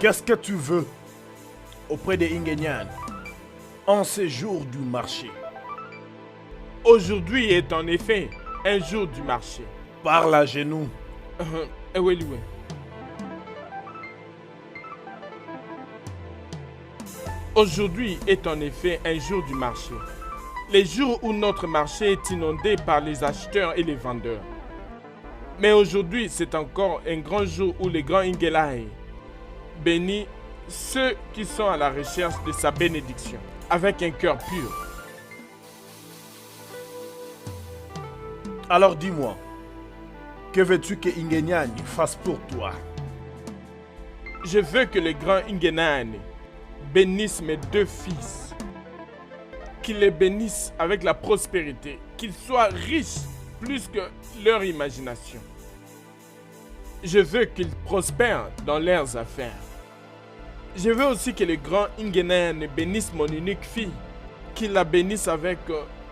Qu'est-ce que tu veux auprès des Ingenian en ce jour du marché? Aujourd'hui est en effet un jour du marché. Parle à genoux. Oui. Aujourd'hui est en effet un jour du marché. Les jours où notre marché est inondé par les acheteurs et les vendeurs. Mais aujourd'hui, c'est encore un grand jour où les grands Ingelai bénit ceux qui sont à la recherche de sa bénédiction, avec un cœur pur. Alors dis-moi, que veux-tu que Ingenian fasse pour toi? Je veux que le grand Ingenan bénisse mes deux fils. Qu'il les bénisse avec la prospérité, qu'ils soient riches plus que leur imagination. Je veux qu'ils prospèrent dans leurs affaires. Je veux aussi que le grand Ingenan bénisse mon unique fille, qu'il la bénisse avec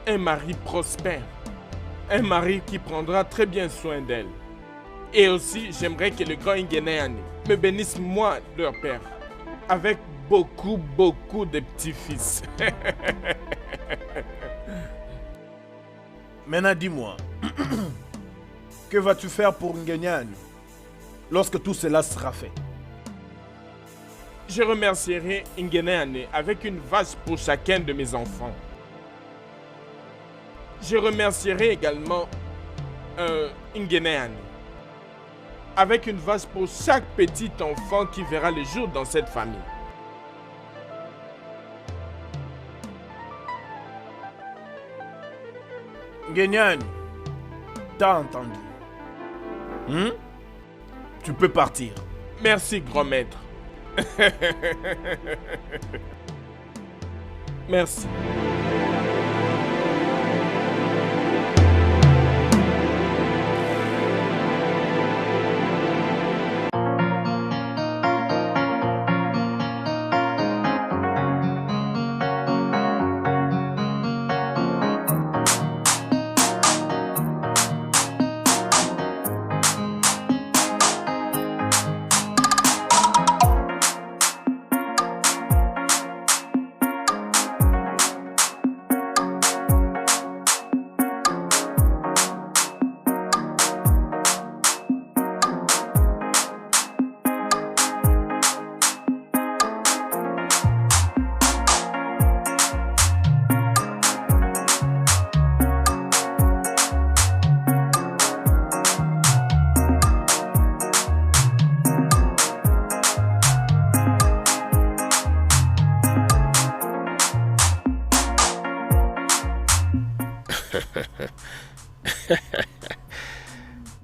un mari prospère, un mari qui prendra très bien soin d'elle. Et aussi, j'aimerais que le grand Ingenan me bénisse moi, leur père, avec beaucoup de petits-fils. Maintenant dis-moi, que vas-tu faire pour Ingenian lorsque tout cela sera fait? Je remercierai Ingenan avec une vache pour chacun de mes enfants. Je remercierai également Ingenan avec une vache pour chaque petit enfant qui verra le jour dans cette famille. Ingenian, t'as entendu? Tu peux partir. Merci, grand maître. Merci.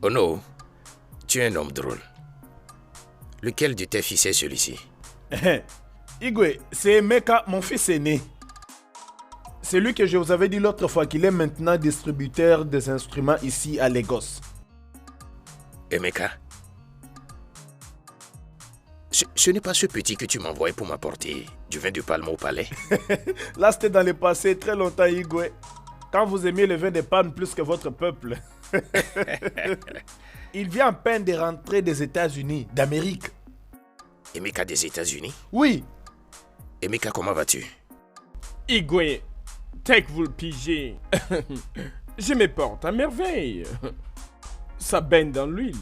Ono, tu es un homme drôle. Lequel de tes fils est celui-ci? Igwe, c'est Emeka, mon fils aîné. C'est lui que je vous avais dit l'autre fois qu'il est maintenant distributeur des instruments ici à Lagos. Emeka? Ce n'est pas ce petit que tu m'envoies pour m'apporter du vin de palme au palais? Là, c'était dans le passé, très longtemps, Igwe. Quand vous aimiez le vin de palme plus que votre peuple. Il vient à peine de rentrer des États-Unis, d'Amérique. Emeka des États-Unis? Oui. Emeka, comment vas-tu? Igwe, tel que vous le pigez, je me porte à merveille. Ça baigne dans l'huile.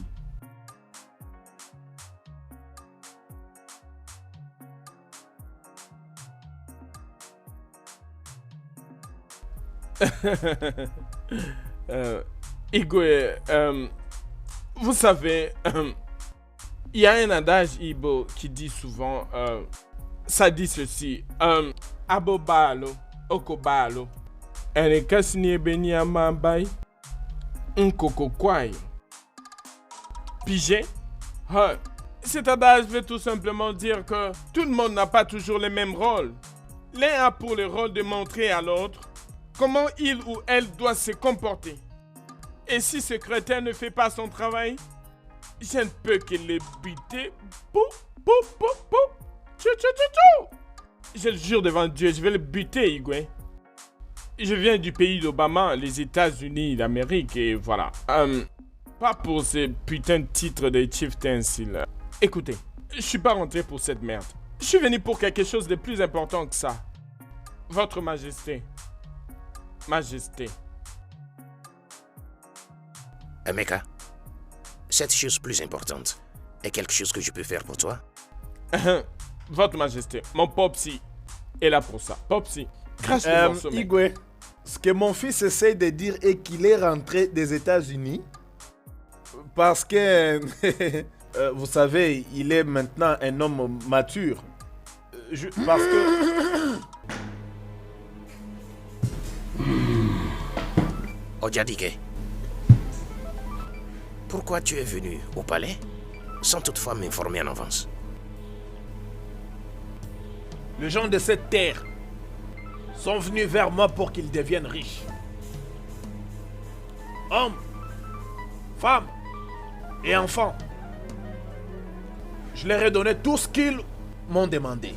Igwe, vous savez, il y a un adage Igbo qui dit souvent, ça dit ceci, Abobalo, Okobalo, Erekasni Beni Amambay, Nkoko Kwai. Pigé? Cet adage veut tout simplement dire que tout le monde n'a pas toujours le même rôle. L'un a pour le rôle de montrer à l'autre comment il ou elle doit se comporter. Et si ce crétin ne fait pas son travail, je ne peux que le buter. Pou, pou, pou, pou. Tchou, tchou, tchou, tchou. Je le jure devant Dieu, je vais le buter, Igwe. Je viens du pays d'Obama, les États-Unis d'Amérique, et voilà. Pas pour ce putain de titre de chieftain, là. Écoutez, Je suis pas rentré pour cette merde. Je suis venu pour quelque chose de plus important que ça. Votre Majesté. Majesté. Emeka, cette chose plus importante est quelque chose que je peux faire pour toi? Votre Majesté, mon Popsi est là pour ça. Popsi, crache le morceau, mec. Igwe, ce que mon fils essaie de dire est qu'il est rentré des États-Unis parce que, vous savez, il est maintenant un homme mature. Parce que... Ojadike, pourquoi tu es venu au palais sans toutefois m'informer en avance? Les gens de cette terre sont venus vers moi pour qu'ils deviennent riches. Hommes, femmes et enfants. Je leur ai donné tout ce qu'ils m'ont demandé.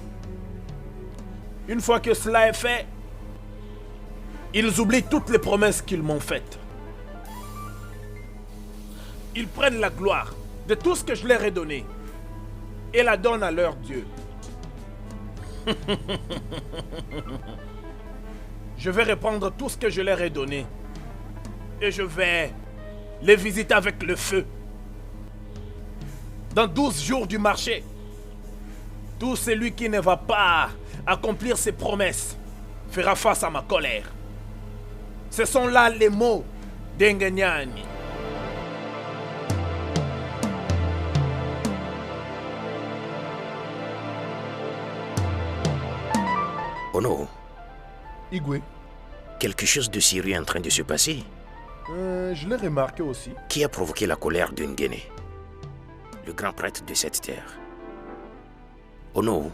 Une fois que cela est fait, ils oublient toutes les promesses qu'ils m'ont faites. Ils prennent la gloire de tout ce que je leur ai donné et la donnent à leur Dieu. Je vais répandre tout ce que je leur ai donné et je vais les visiter avec le feu. Dans 12 jours du marché, tout celui qui ne va pas accomplir ses promesses fera face à ma colère. Ce sont là les mots d'Engenyani. Ono, Igwe, quelque chose de sérieux est en train de se passer. Je l'ai remarqué aussi. Qui a provoqué la colère d'Ungene, le grand prêtre de cette terre? Ono,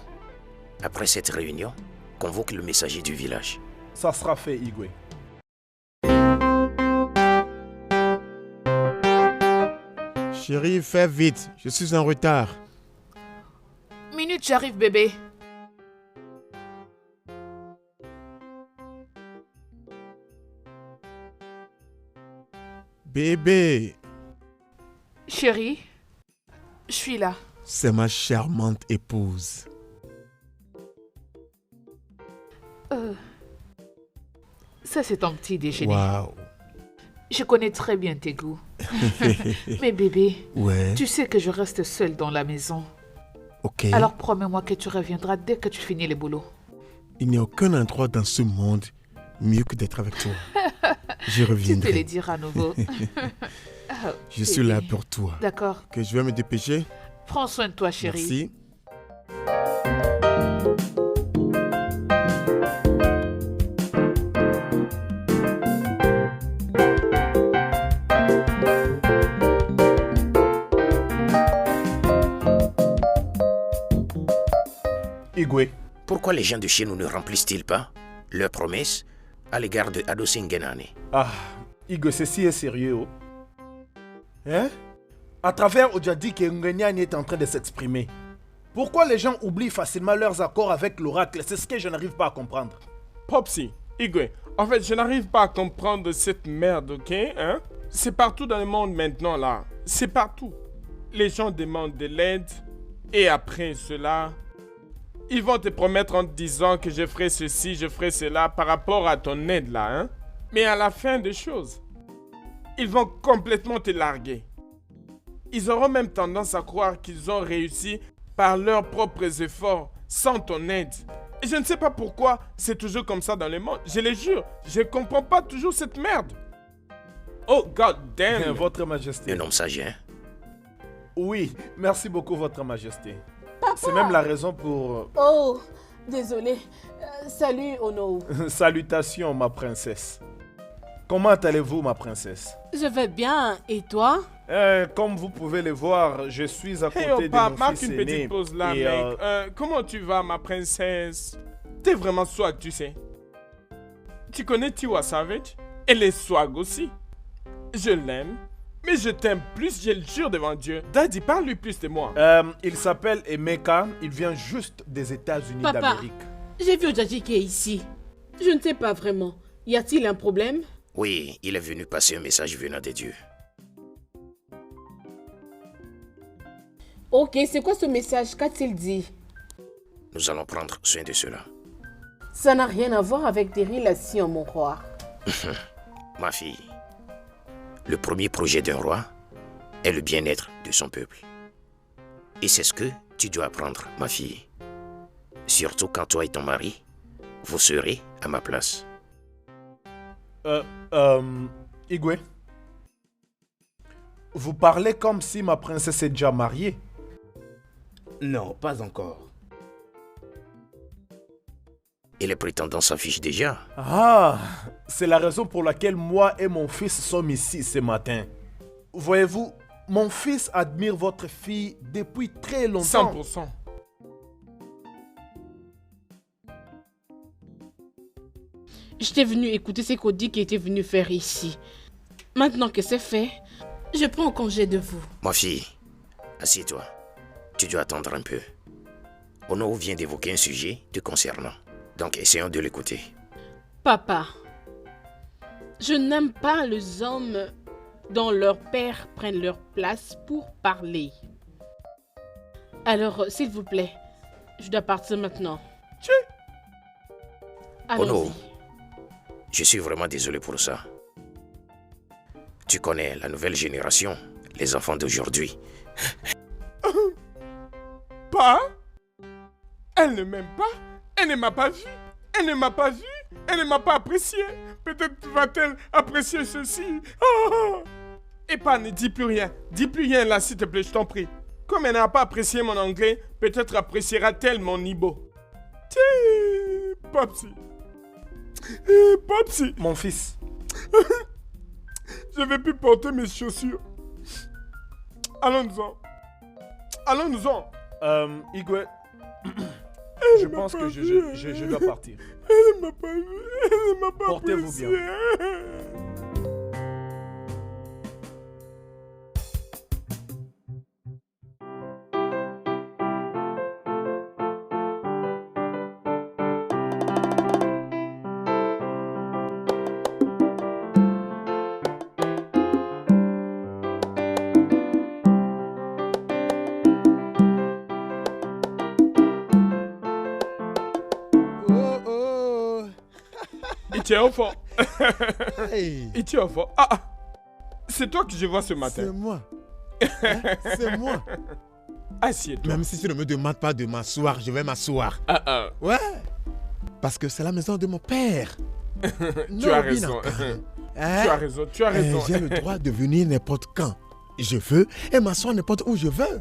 après cette réunion, convoque le messager du village. Ça sera fait, Igwe. Chérie, fais vite, je suis en retard. Minute, j'arrive, bébé. Bébé, Chérie, je suis là. c'est ma charmante épouse. Ça, c'est ton petit déjeuner. Waouh. Je connais très bien tes goûts. Mais bébé, Ouais, tu sais que je reste seule dans la maison. ok. Alors promets-moi que tu reviendras dès que tu finis les boulots. Il n'y a aucun endroit dans ce monde mieux que d'être avec toi. Je Tu peux reviendrai. les dire à nouveau. Oh, Je suis bébé. là pour toi. D'accord. Que je vais me dépêcher. Prends soin de toi, chérie. Merci. Igwe, Pourquoi les gens de chez nous ne remplissent-ils pas leurs promesses à l'égard de Adosi Ngenane? ah, Igwe, ceci est sérieux. Oh. Hein? À travers Ojadike, Ngenyani est en train de s'exprimer. Pourquoi les gens oublient facilement leurs accords avec l'oracle? C'est ce que je n'arrive pas à comprendre. Popsi, Igwe, en fait, je n'arrive pas à comprendre cette merde, ok? Hein? C'est partout dans le monde maintenant, là. C'est partout. Les gens demandent de l'aide et après cela, ils vont te promettre en te disant que je ferai ceci, je ferai cela par rapport à ton aide, là, hein? Mais à la fin des choses, ils vont complètement te larguer. Ils auront même tendance à croire qu'ils ont réussi par leurs propres efforts, sans ton aide. Et je ne sais pas pourquoi c'est toujours comme ça dans le monde. Je le jure, je ne comprends pas toujours cette merde. Oh, god damn. Votre Majesté. Un homme sage, hein? Oui, merci beaucoup, Votre Majesté. C'est même la raison pour... Oh, désolé. Salut, Ono. Salutations, ma princesse. Comment allez-vous, ma princesse? Je vais bien. Et toi? Comme vous pouvez le voir, je suis à côté Hey, de Opa, mon marque fils une aîné. petite pause là, Et, mec. Comment tu vas, ma princesse? T'es vraiment swag, tu sais. Tu connais Tiwa Savage? Elle est swag aussi. Je l'aime, mais je t'aime plus, je le jure devant Dieu. Daddy, parle-lui plus de moi. il s'appelle Emeka. Il vient juste des États-Unis Papa. d'Amérique. J'ai vu Ojadike ici. Je ne sais pas vraiment. Y a-t-il un problème? Oui, il est venu passer un message venant de Dieu. Ok, c'est quoi ce message? Qu'a-t-il dit? Nous allons prendre soin de cela. Ça n'a rien à voir avec des relations, mon roi. Ma fille, le premier projet d'un roi est le bien-être de son peuple. Et c'est ce que tu dois apprendre, ma fille. Surtout quand toi et ton mari, vous serez à ma place. Igwe, vous parlez comme si ma princesse est déjà mariée. Non, pas encore. Et les prétendants s'affichent déjà. Ah, c'est la raison pour laquelle moi et mon fils sommes ici ce matin. Voyez-vous, mon fils admire votre fille depuis très longtemps. 100%. J'étais venu écouter ce qu'Odi qui était venu faire ici. Maintenant que c'est fait, je prends congé de vous. Ma fille, assieds-toi. Tu dois attendre un peu. Ono vient d'évoquer un sujet te concernant. Donc essayons de l'écouter. Papa, je n'aime pas les hommes dont leurs pères prennent leur place pour parler. Alors, s'il vous plaît, je dois partir maintenant. Ono, Allons-y. je suis vraiment désolé pour ça. Tu connais la nouvelle génération, les enfants d'aujourd'hui. Pas? Elle ne m'aime pas? Elle ne m'a pas vu? Elle ne m'a pas vu? Elle ne m'a pas apprécié? Peut-être va-t-elle apprécier ceci? Ah! Et pas, ne dis plus rien. Dis plus rien là, s'il te plaît, je t'en prie. Comme elle n'a pas apprécié mon anglais, peut-être appréciera-t-elle mon Nibo. Tiens, Popsy. Popsy, Mon fils, je vais plus porter mes chaussures. Allons-nous-en. Allons-nous-en. Igwe, je pense que je dois partir. Elle ne m'a pas vu. Elle ne m'a pas Portez-vous apprécié. Oh oh. Il tient au fond. Hey, Il tient au fond. Ah, ah. C'est toi que je vois ce c'est matin. moi. Hein? C'est moi. Assieds-toi. Même si tu ne me demandes pas de m'asseoir, je vais m'asseoir. Ah, ah. Ouais. Parce que c'est la maison de mon père. Tu as raison. Tu as raison. Tu as raison. J'ai le droit de venir n'importe quand je veux et m'asseoir n'importe où je veux.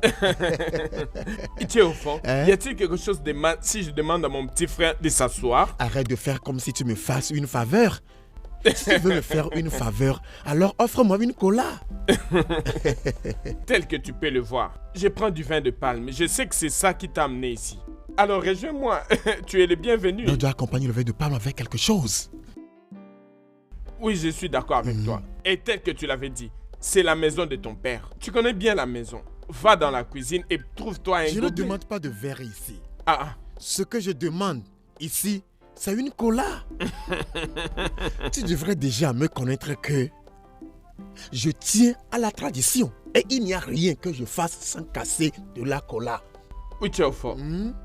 Il tient au fond. Hein? Y a-t-il quelque chose de mal si je demande à mon petit frère de s'asseoir? Arrête de faire comme si tu me fasses une faveur. Si tu veux me faire une faveur, alors offre-moi une cola. Tel que tu peux le voir. Je prends du vin de palme. Je sais que c'est ça qui t'a amené ici. Alors rejoins-moi. Tu es le bienvenu. On doit accompagner le verre de palme avec quelque chose. Oui, je suis d'accord avec toi. Et tel que tu l'avais dit, c'est la maison de ton père. Tu connais bien la maison. Va dans la cuisine et trouve-toi un Je ne gobelet. demande pas de verre ici. Ah, ah. Ce que je demande ici, c'est une cola. Tu devrais déjà me connaître que je tiens à la tradition. Et il n'y a rien que je fasse sans casser de la cola. Oui, tu es au fond.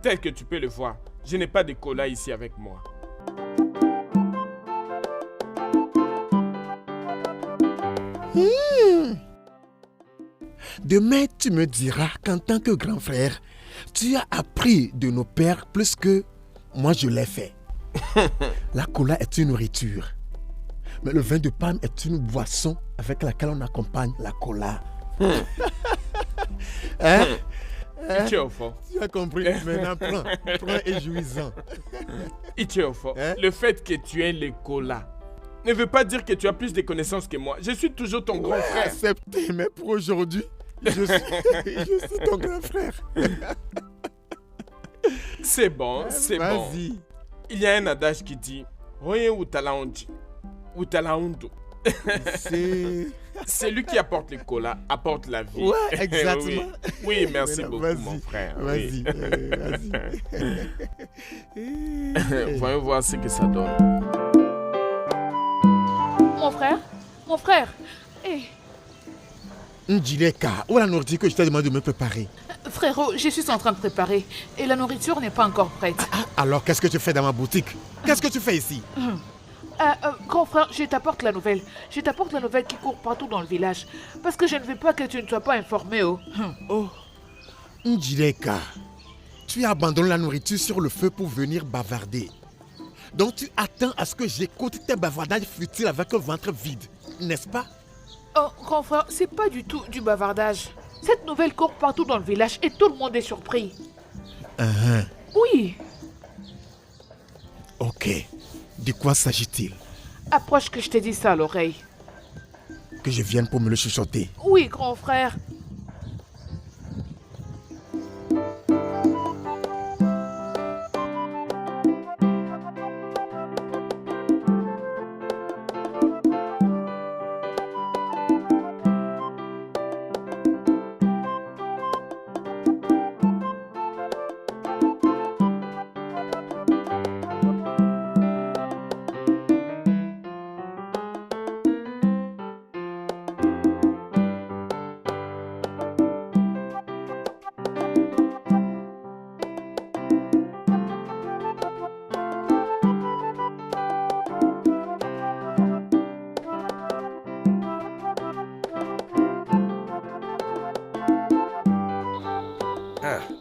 Tel que tu peux le voir, je n'ai pas de cola ici avec moi. Demain, tu me diras qu'en tant que grand frère, tu as appris de nos pères plus que moi je l'ai fait. La cola est une nourriture. Mais le vin de palme est une boisson avec laquelle on accompagne la cola. Hein? Tu es au fond. Tu as compris? Maintenant, prends et jouis-en. Et tu es au fond. Hein? Le fait que tu aies les colas ne veut pas dire que tu as plus de connaissances que moi. Je suis toujours ton grand frère. Accepté, mais pour aujourd'hui, je suis ton grand frère. C'est bon, c'est bon. Vas-y. Il y a un adage qui dit Oye utalaondi, utalaondo. C'est... Celui qui apporte les colas apporte la vie. Ouais, exactement. Oui, merci Voilà, beaucoup, vas-y, mon frère. Vas-y, Oui. Voyons voir ce que ça donne. Mon frère, eh, Njileka, où la nourriture que je t'ai demandé de me préparer? Frérot, je suis en train de préparer et la nourriture n'est pas encore prête. Alors, qu'est-ce que tu fais dans ma boutique? Qu'est-ce que tu fais ici? Grand frère, je t'apporte la nouvelle. Je t'apporte la nouvelle qui court partout dans le village. Parce que je ne veux pas que tu ne sois pas informé. Oh, Njireka, tu as abandonné la nourriture sur le feu pour venir bavarder. Donc tu attends à ce que j'écoute tes bavardages futiles avec un ventre vide, n'est-ce pas? Oh, grand frère, c'est pas du tout du bavardage. Cette nouvelle court partout dans le village et tout le monde est surpris. Oui. Ok. De quoi s'agit-il? Approche que je te dis ça à l'oreille. Que je vienne pour me le chuchoter. Oui, grand frère.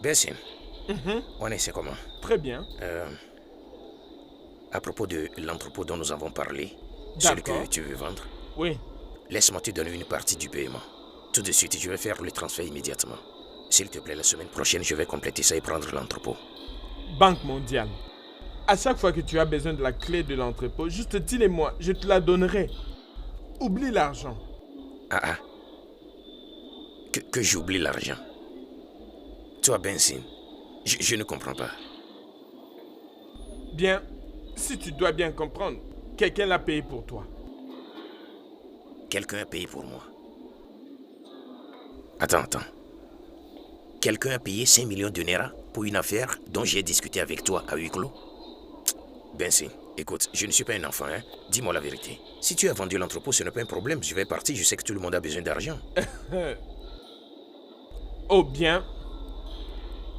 Bessim, on est, c'est comment? Très bien. À propos de l'entrepôt dont nous avons parlé, celui que tu veux vendre, Oui. laisse-moi te donner une partie du paiement. Tout de suite, je vais faire le transfert immédiatement. S'il te plaît, la semaine prochaine, je vais compléter ça et prendre l'entrepôt. Banque mondiale. À chaque fois que tu as besoin de la clé de l'entrepôt, juste dis-le-moi, je te la donnerai. Oublie l'argent. Que j'oublie l'argent. Toi, Bensim, je ne comprends pas. Bien, si tu dois bien comprendre, quelqu'un l'a payé pour toi. Quelqu'un a payé pour moi. Attends. Quelqu'un a payé 5 millions de Naira pour une affaire dont j'ai discuté avec toi à huis clos? Bensim, écoute, je ne suis pas un enfant, hein. Dis-moi la vérité. Si tu as vendu l'entrepôt, ce n'est pas un problème. Je vais partir, je sais que tout le monde a besoin d'argent. Oh bien,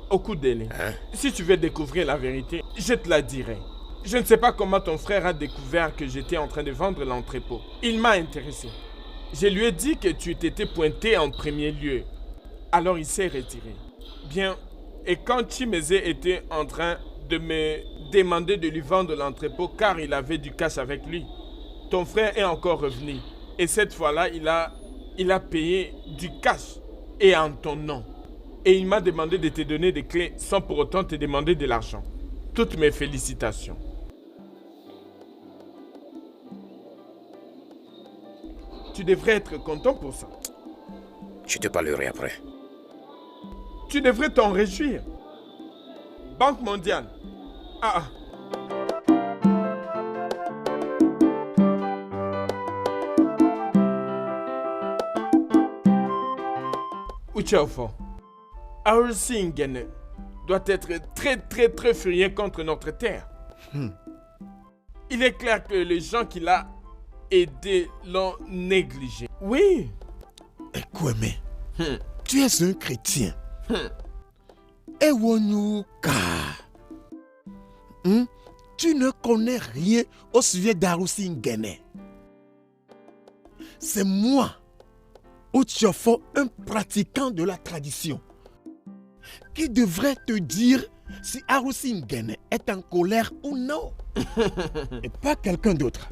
au coup d'aîné. Si tu veux découvrir la vérité, je te la dirai. Je ne sais pas comment ton frère a découvert que j'étais en train de vendre l'entrepôt. Il m'a intéressé. Je lui ai dit que tu t'étais pointé en premier lieu. Alors il s'est retiré. Bien, et quand Chimeze était en train de me demander de lui vendre l'entrepôt car il avait du cash avec lui, ton frère est encore revenu. Et cette fois-là, il a payé du cash et en ton nom. Et il m'a demandé de te donner des clés sans pour autant te demander de l'argent. Toutes mes félicitations. Tu devrais être content pour ça. Je te parlerai après. Tu devrais t'en réjouir. Banque mondiale. Uchaufo. Arsingen doit être très furieux contre notre terre. Il est clair que les gens qu'il a aidés l'ont négligé. Oui. Kwame, tu es un chrétien. Ewonyuka. Tu ne connais rien au sujet d'Arusingene. C'est moi, Uchiofo, un pratiquant de la tradition, qui devrait te dire si Arusingene est en colère ou non. Et pas quelqu'un d'autre.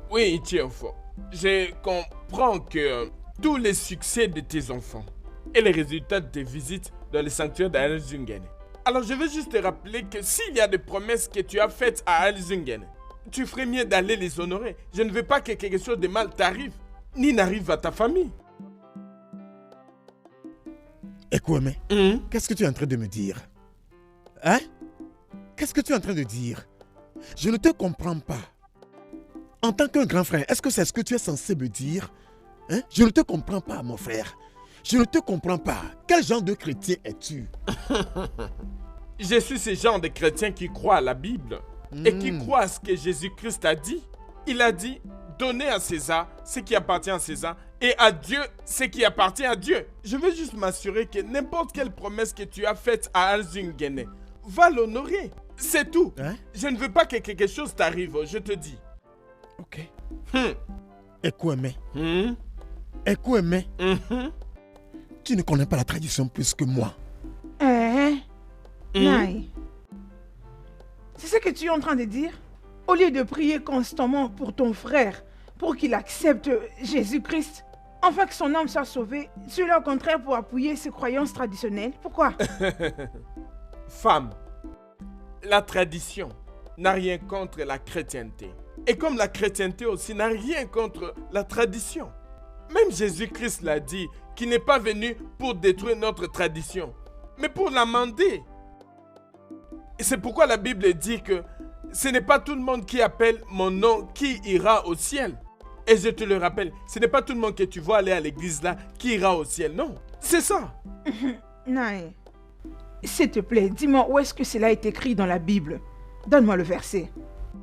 Oui, Uchiofo. Je comprends que tous les succès de tes enfants et les résultats de tes visites dans le sanctuaire d'Alzungen. Alors je veux juste te rappeler que s'il y a des promesses que tu as faites à Alzungen, tu ferais mieux d'aller les honorer. Je ne veux pas que quelque chose de mal t'arrive, ni n'arrive à ta famille. Kwame, qu'est-ce que tu es en train de me dire? Qu'est-ce que tu es en train de dire? Je ne te comprends pas. En tant qu'un grand frère, est-ce que c'est ce que tu es censé me dire? Je ne te comprends pas, mon frère. Je ne te comprends pas. Quel genre de chrétien es-tu? Je suis ce genre de chrétien qui croit à la Bible et qui croit à ce que Jésus-Christ a dit. Il a dit, donner à César ce qui appartient à César et à Dieu ce qui appartient à Dieu. Je veux juste m'assurer que n'importe quelle promesse que tu as faite à Alzungene va l'honorer. C'est tout. Hein? Je ne veux pas que quelque chose t'arrive, je te dis. Ok. Hmm. Écoute-moi. Hmm. Écoute-moi. Mhm. Tu ne connais pas la tradition plus que moi. Naï. C'est ce que tu es en train de dire? Au lieu de prier constamment pour ton frère, pour qu'il accepte Jésus-Christ, afin que son âme soit sauvée, tu es là au contraire pour appuyer ses croyances traditionnelles. Pourquoi? Femme, la tradition n'a rien contre la chrétienté. Et comme la chrétienté aussi n'a rien contre la tradition. Même Jésus-Christ l'a dit, qu'il n'est pas venu pour détruire notre tradition, mais pour l'amender. Et c'est pourquoi la Bible dit que ce n'est pas tout le monde qui appelle mon nom qui ira au ciel. Et je te le rappelle, ce n'est pas tout le monde que tu vois aller à l'église là qui ira au ciel, non. C'est ça. Naï. S'il te plaît, dis-moi où est-ce que cela est écrit dans la Bible? Donne-moi le verset.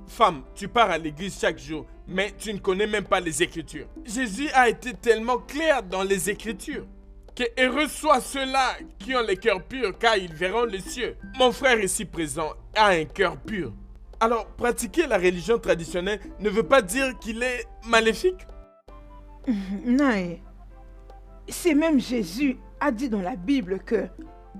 Femme, tu pars à l'église chaque jour, mais tu ne connais même pas les Écritures. Jésus a été tellement clair dans les Écritures que heureux soient ceux-là qui ont les cœurs purs, car ils verront les cieux. Mon frère ici présent a un cœur pur. Alors, pratiquer la religion traditionnelle ne veut pas dire qu'il est maléfique. Naï. C'est même Jésus a dit dans la Bible que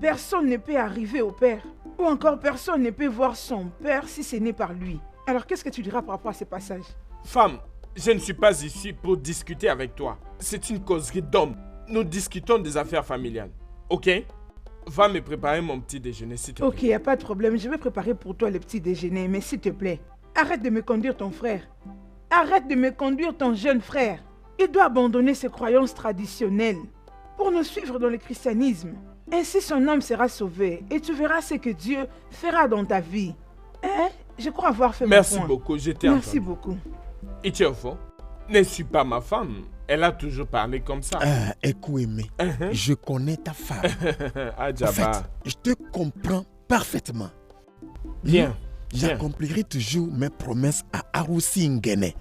personne ne peut arriver au Père, ou encore personne ne peut voir son Père si ce n'est par lui. Alors, qu'est-ce que tu diras par rapport à ces passages? Femme, je ne suis pas ici pour discuter avec toi. C'est une causerie d'hommes. Nous discutons des affaires familiales. Ok? Va me préparer mon petit déjeuner, s'il te plaît. Ok, y a pas de problème. Je vais préparer pour toi le petit déjeuner. Mais s'il te plaît, arrête de me conduire ton frère. Arrête de me conduire ton jeune frère. Il doit abandonner ses croyances traditionnelles pour nous suivre dans le christianisme. Ainsi son âme sera sauvée et tu verras ce que Dieu fera dans ta vie. Hein? Je crois avoir fait Merci mon point. beaucoup, je t'ai Merci entendu. beaucoup. Itiofo, ne suis pas ma femme. Elle a toujours parlé comme ça. Écoute-moi. Je connais ta femme. En Adjaba. fait, je te comprends parfaitement. Bien, bien. J'accomplirai toujours mes promesses à Arusi Ngene.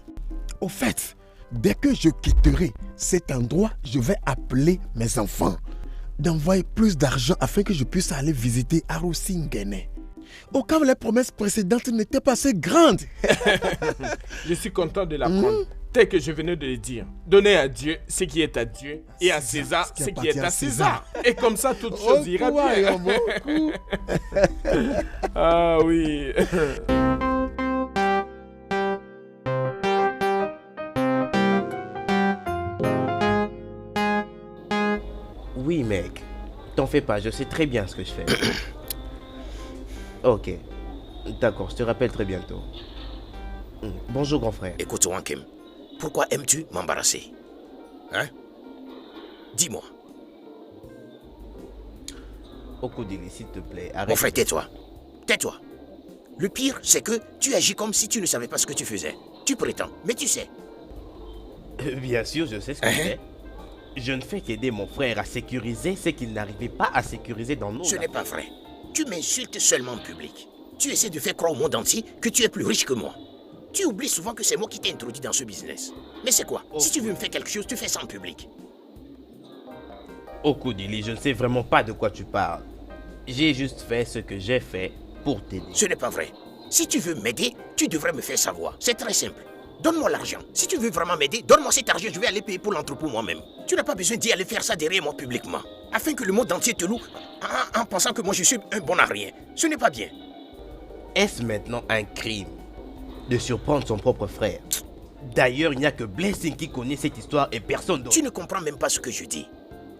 Au fait, dès que je quitterai cet endroit, je vais appeler mes enfants d'envoyer plus d'argent afin que je puisse aller visiter Arusi Ngene. Au cas où les promesses précédentes n'étaient pas assez grandes. Je suis content de l'apprendre. Tel que je venais de le dire. Donnez à Dieu ce qui est à Dieu et à César ce qui est à César. Et comme ça, toute chose ira bien. Ah oui. Oui, mec. T'en fais pas, je sais très bien ce que je fais. Ok. D'accord, je te rappelle très bientôt. Bonjour, grand frère. Écoute, Wankem, pourquoi aimes-tu m'embarrasser? Hein? Dis-moi. Okudili, s'il te plaît, Mon arrête. frère, tais-toi. Tais-toi. Le pire, c'est que tu agis comme si tu ne savais pas ce que tu faisais. Tu prétends, mais tu sais. Bien sûr, je sais ce que je fais. Je ne fais qu'aider mon frère à sécuriser ce qu'il n'arrivait pas à sécuriser dans nos Ce n'est pas vrai. Tu m'insultes seulement en public. Tu essaies de faire croire au monde entier que tu es plus riche que moi. Tu oublies souvent que c'est moi qui t'ai introduit dans ce business. Mais c'est quoi? Si tu veux me faire quelque chose, tu fais ça en public. Okudili, je ne sais vraiment pas de quoi tu parles. J'ai juste fait ce que j'ai fait pour t'aider. Ce n'est pas vrai. Si tu veux m'aider, tu devrais me faire savoir. C'est très simple. Donne-moi l'argent. Si tu veux vraiment m'aider, donne-moi cet argent, je vais aller payer pour l'entrepôt moi-même. Tu n'as pas besoin d'y aller faire ça derrière moi publiquement. Afin que le monde entier te loue en pensant que moi je suis un bon à rien. Ce n'est pas bien. Est-ce maintenant un crime de surprendre son propre frère? D'ailleurs, il n'y a que Blessing qui connaît cette histoire et personne d'autre. Tu ne comprends même pas ce que je dis.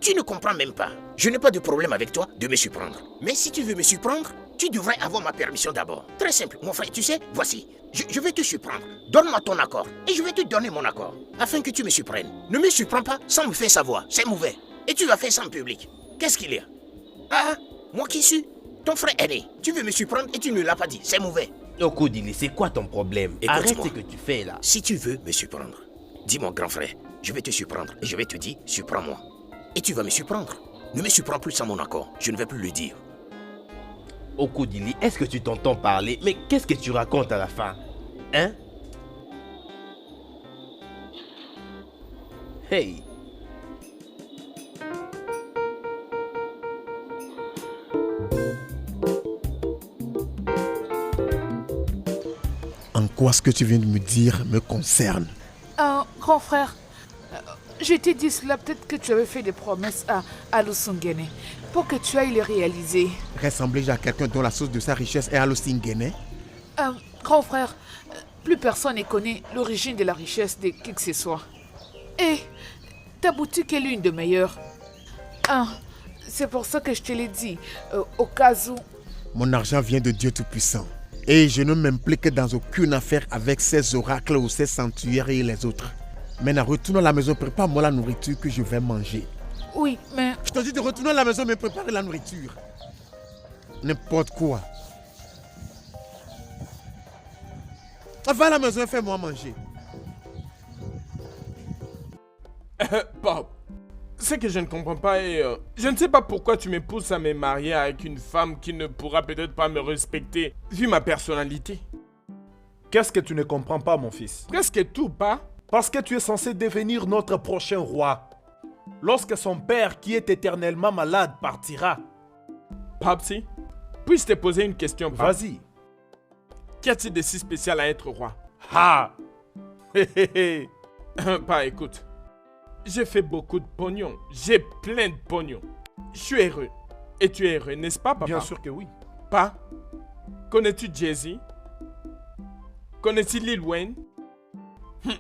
Tu ne comprends même pas. Je n'ai pas de problème avec toi de me surprendre. Mais si tu veux me surprendre, tu devrais avoir ma permission d'abord. Très simple, mon frère, tu sais, voici. Je vais te surprendre. Donne-moi ton accord et je vais te donner mon accord. Afin que tu me surprennes. Ne me surprends pas sans me faire savoir. C'est mauvais. Et tu vas faire ça en public. Qu'est-ce qu'il y a? Ah, moi qui suis ton frère aîné. Tu veux me surprendre et tu ne l'as pas dit. C'est mauvais. Okudili, c'est quoi ton problème? Arrête Écoute-moi. ce que tu fais là. Si tu veux me surprendre, dis-moi, grand frère, je vais te surprendre et je vais te dire, surprends-moi. Et tu vas me surprendre. Ne me surprends plus sans mon accord. Je ne vais plus le dire. Okudili, est-ce que tu t'entends parler? Mais qu'est-ce que tu racontes à la fin? Hein? Hey. En quoi ce que tu viens de me dire me concerne? Grand frère, je t'ai dit cela, peut-être que tu avais fait des promesses à Lusungene pour que tu ailles les réaliser. Ressembler à quelqu'un dont la source de sa richesse est à Lusungene? Grand frère, plus personne ne connaît l'origine de la richesse de qui que ce soit. Et ta boutique est l'une des meilleures. C'est pour ça que je te l'ai dit, au cas où... Mon argent vient de Dieu Tout-Puissant. Et je ne m'implique dans aucune affaire avec ces oracles ou ces sanctuaires et les autres. Maintenant, retourne à la maison, prépare-moi la nourriture que je vais manger. Oui, mais... Je te dis de retourner à la maison, mais préparer la nourriture. N'importe quoi. Va à la maison et fais-moi manger. Pop, c'est que je ne comprends pas et je ne sais pas pourquoi tu me pousses à me marier avec une femme qui ne pourra peut-être pas me respecter vu ma personnalité. Qu'est-ce que tu ne comprends pas, mon fils? Presque tout, pas? Parce que tu es censé devenir notre prochain roi. Lorsque son père, qui est éternellement malade, partira. Popsy, puis-je te poser une question, Pop? Vas-y. Qu'y a-t-il de si spécial à être roi? Ha! Hé hé hé! Pas, écoute. J'ai fait beaucoup de pognon. J'ai plein de pognon. Je suis heureux. Et tu es heureux, n'est-ce pas, papa? Bien sûr que oui. Pas? Connais-tu Jay-Z? Connais-tu Lil Wayne?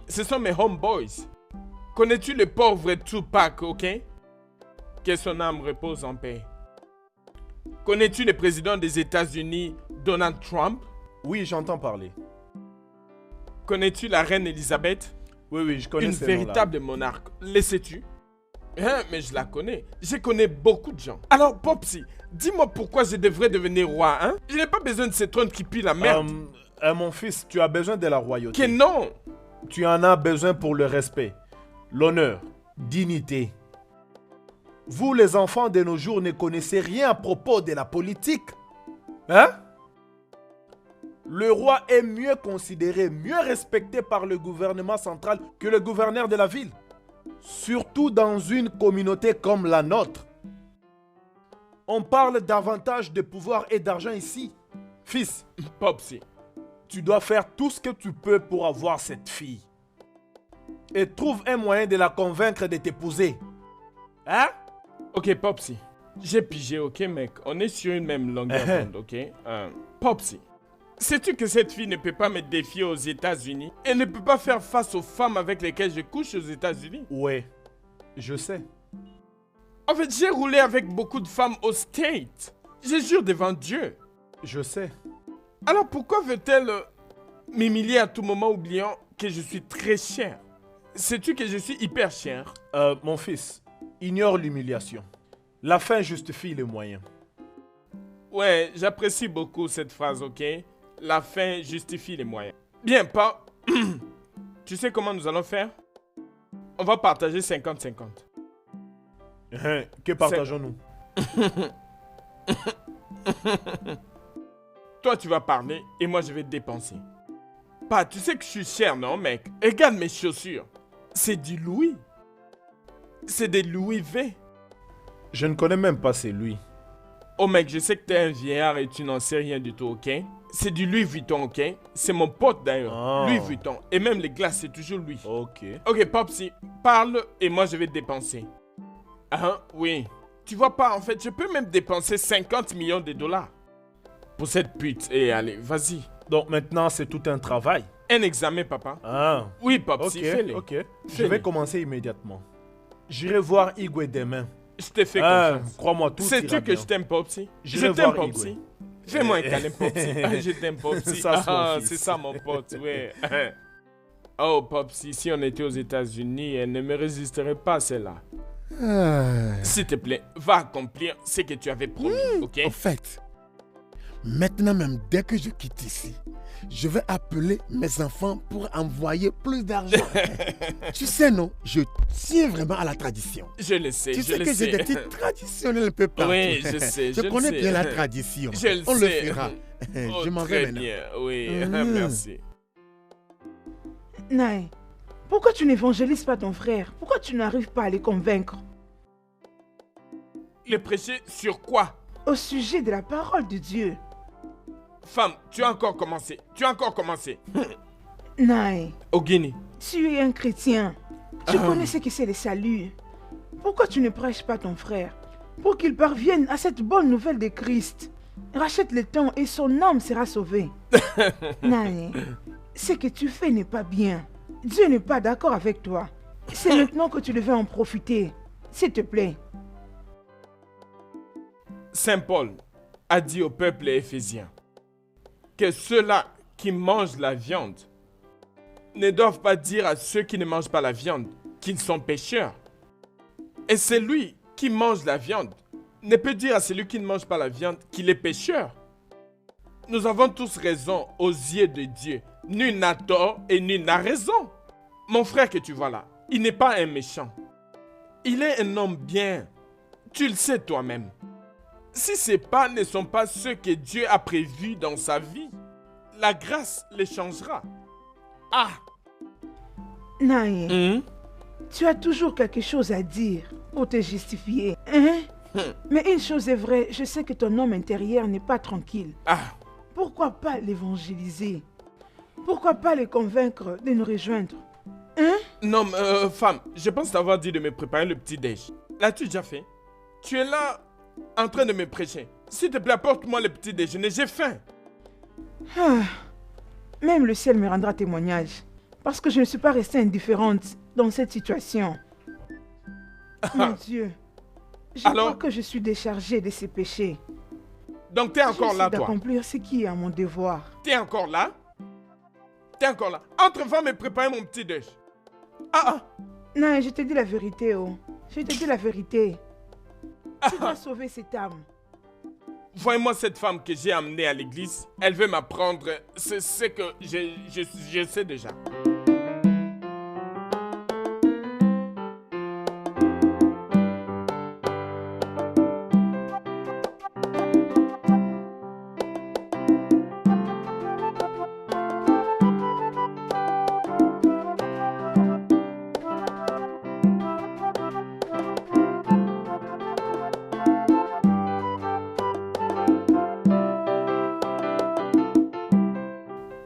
Ce sont mes homeboys. Connais-tu le pauvre Tupac, ok? Que son âme repose en paix. Connais-tu le président des États-Unis, Donald Trump? Oui, j'entends parler. Connais-tu la reine Elisabeth? Oui, je connais une ces noms-là. véritable monarque. Le sais-tu? Mais je la connais. Je connais beaucoup de gens. Alors, Popsy, dis-moi pourquoi je devrais devenir roi, hein? Je n'ai pas besoin de ces trônes qui puent la merde. Mon fils, tu as besoin de la royauté. Que non! Tu en as besoin pour le respect, l'honneur, dignité. Vous, les enfants de nos jours, ne connaissez rien à propos de la politique. Hein? Le roi est mieux considéré, mieux respecté par le gouvernement central que le gouverneur de la ville. Surtout dans une communauté comme la nôtre. On parle davantage de pouvoir et d'argent ici. Fils, Popsy, tu dois faire tout ce que tu peux pour avoir cette fille. Et trouve un moyen de la convaincre de t'épouser. Hein? Ok, Popsy. J'ai pigé, ok, mec? On est sur une même longueur d'onde, ok? Popsy. Sais-tu que cette fille ne peut pas me défier aux États-Unis? Elle ne peut pas faire face aux femmes avec lesquelles je couche aux États-Unis? Ouais, je sais. En fait, j'ai roulé avec beaucoup de femmes aux States. Je jure devant Dieu. Je sais. Alors pourquoi veut-elle m'humilier à tout moment oubliant que je suis très cher? Sais-tu que je suis hyper cher? Mon fils, ignore l'humiliation. La fin justifie les moyens. Ouais, j'apprécie beaucoup cette phrase, ok? La fin justifie les moyens. Bien, pas. Tu sais comment nous allons faire? On va partager 50-50. Que partageons-nous? Toi, tu vas parler et moi, je vais dépenser. Pas, tu sais que je suis cher, non, mec? Regarde mes chaussures. C'est du Louis. C'est des Louis V. Je ne connais même pas ces Louis. Oh, mec, je sais que t'es un vieillard et tu n'en sais rien du tout, ok? C'est du Louis Vuitton, ok? C'est mon pote, d'ailleurs. Oh. Louis Vuitton. Et même les glaces, c'est toujours lui. Ok. Ok, Popsy, parle et moi, je vais dépenser. Ah, oui. Tu vois pas, en fait, je peux même dépenser 50 millions de dollars. Pour cette pute. Et allez, vas-y. Donc maintenant, c'est tout un travail. Un examen, papa. Ah. Oui, Popsy, fais-le. Ok. Je Fais-le. vais commencer immédiatement. J'irai voir Igwe demain. Je te fais confiance. Crois-moi, tout ira Sais-tu que bien. je t'aime, Popsy? Je J'irai t'aime, voir Popsy. Igwe. Fais-moi un câlin, Popsy. Je t'aime, Popsy. Ça, c'est mon fils. C'est ça, mon pote, ouais. Oh, Popsy, si on était aux États-Unis, elle ne me résisterait pas, celle-là. S'il te plaît, va accomplir ce que tu avais promis, ok? En fait, maintenant même, dès que je quitte ici, je vais appeler mes enfants pour envoyer plus d'argent. Tu sais, non, je tiens vraiment à la tradition. Je le sais, Tu je sais le que sais. j'ai des titres traditionnels un peu partout. Oui, je sais, Je je le connais sais. bien la tradition. Je le On le sais. fera. Oh, Je m'en très vais maintenant. bien, oui, Mm. merci. Naï, Pourquoi tu n'évangélises pas ton frère? Pourquoi tu n'arrives pas à les convaincre? Les prêcher sur quoi? Au sujet de la parole de Dieu. Femme, tu as encore commencé. Naï, Ogini, tu es un chrétien. Tu connais ce que c'est le salut. Pourquoi tu ne prêches pas ton frère pour qu'il parvienne à cette bonne nouvelle de Christ? Rachète le temps et son âme sera sauvée. Naï, ce que tu fais n'est pas bien. Dieu n'est pas d'accord avec toi. C'est maintenant que tu devais en profiter. S'il te plaît. Saint Paul a dit au peuple éphésien que ceux-là qui mangent la viande ne doivent pas dire à ceux qui ne mangent pas la viande qu'ils sont pécheurs. Et celui qui mange la viande ne peut dire à celui qui ne mange pas la viande qu'il est pécheur. Nous avons tous raison aux yeux de Dieu. Nul n'a tort et nul n'a raison. Mon frère que tu vois là, il n'est pas un méchant. Il est un homme bien. Tu le sais toi-même. Si ces pas ne sont pas ceux que Dieu a prévus dans sa vie, la grâce les changera. Ah! Naïe, tu as toujours quelque chose à dire pour te justifier. Hein? Mais une chose est vraie, je sais que ton homme intérieur n'est pas tranquille. Ah! Pourquoi pas l'évangéliser? Pourquoi pas les convaincre de nous rejoindre? Hein? Non, femme, je pense t'avoir dit de me préparer le petit-déj. L'as-tu déjà fait? Tu es là en train de me prêcher. S'il te plaît, apporte-moi le petit déjeuner, j'ai faim. Même le ciel me rendra témoignage. Parce que je ne suis pas restée indifférente dans cette situation. Mon Dieu, je crois que je suis déchargée de ces péchés. Donc t'es encore là, toi? D'accomplir ce qui est à mon devoir. T'es encore là? Entre, va me préparer mon petit déj. Non, je te dis la vérité, oh. Je te dis la vérité. Tu dois sauver cette âme. Voyez-moi cette femme que j'ai amenée à l'église. Elle veut m'apprendre ce que je sais déjà.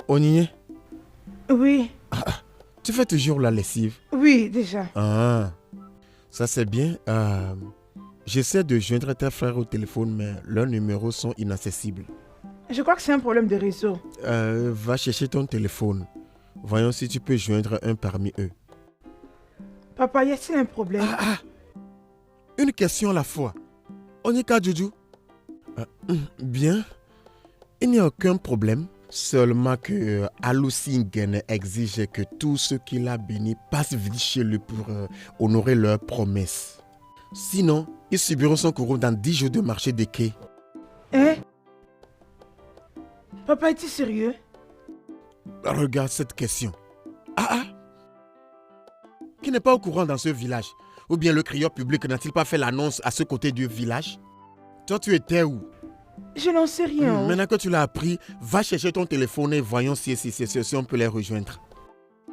Oniye? Oui. Tu fais toujours la lessive? Oui, déjà. Ça c'est bien. J'essaie de joindre tes frères au téléphone, mais leurs numéros sont inaccessibles. Je crois que c'est un problème de réseau. Va chercher ton téléphone. Voyons si tu peux joindre un parmi eux. Papa, y a-t-il un problème? Une question à la fois. Onyeka Juju? Bien. Il n'y a aucun problème. Seulement que Alusingen exige que tous ceux qu'il a bénis passent vite chez lui pour honorer leurs promesses. Sinon, ils subiront son courroux dans 10 jours de marché des quais. Hein? Papa, es-tu sérieux? Regarde cette question. Qui n'est pas au courant dans ce village? Ou bien le crieur public n'a-t-il pas fait l'annonce à ce côté du village? Toi, tu étais où? Je n'en sais rien. Maintenant que tu l'as appris, va chercher ton téléphone et voyons si on peut les rejoindre.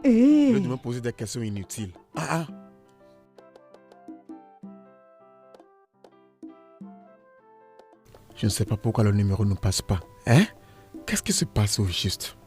Au lieu de me poser des questions inutiles. Je ne sais pas pourquoi le numéro ne passe pas. Hein? Qu'est-ce qui se passe au juste?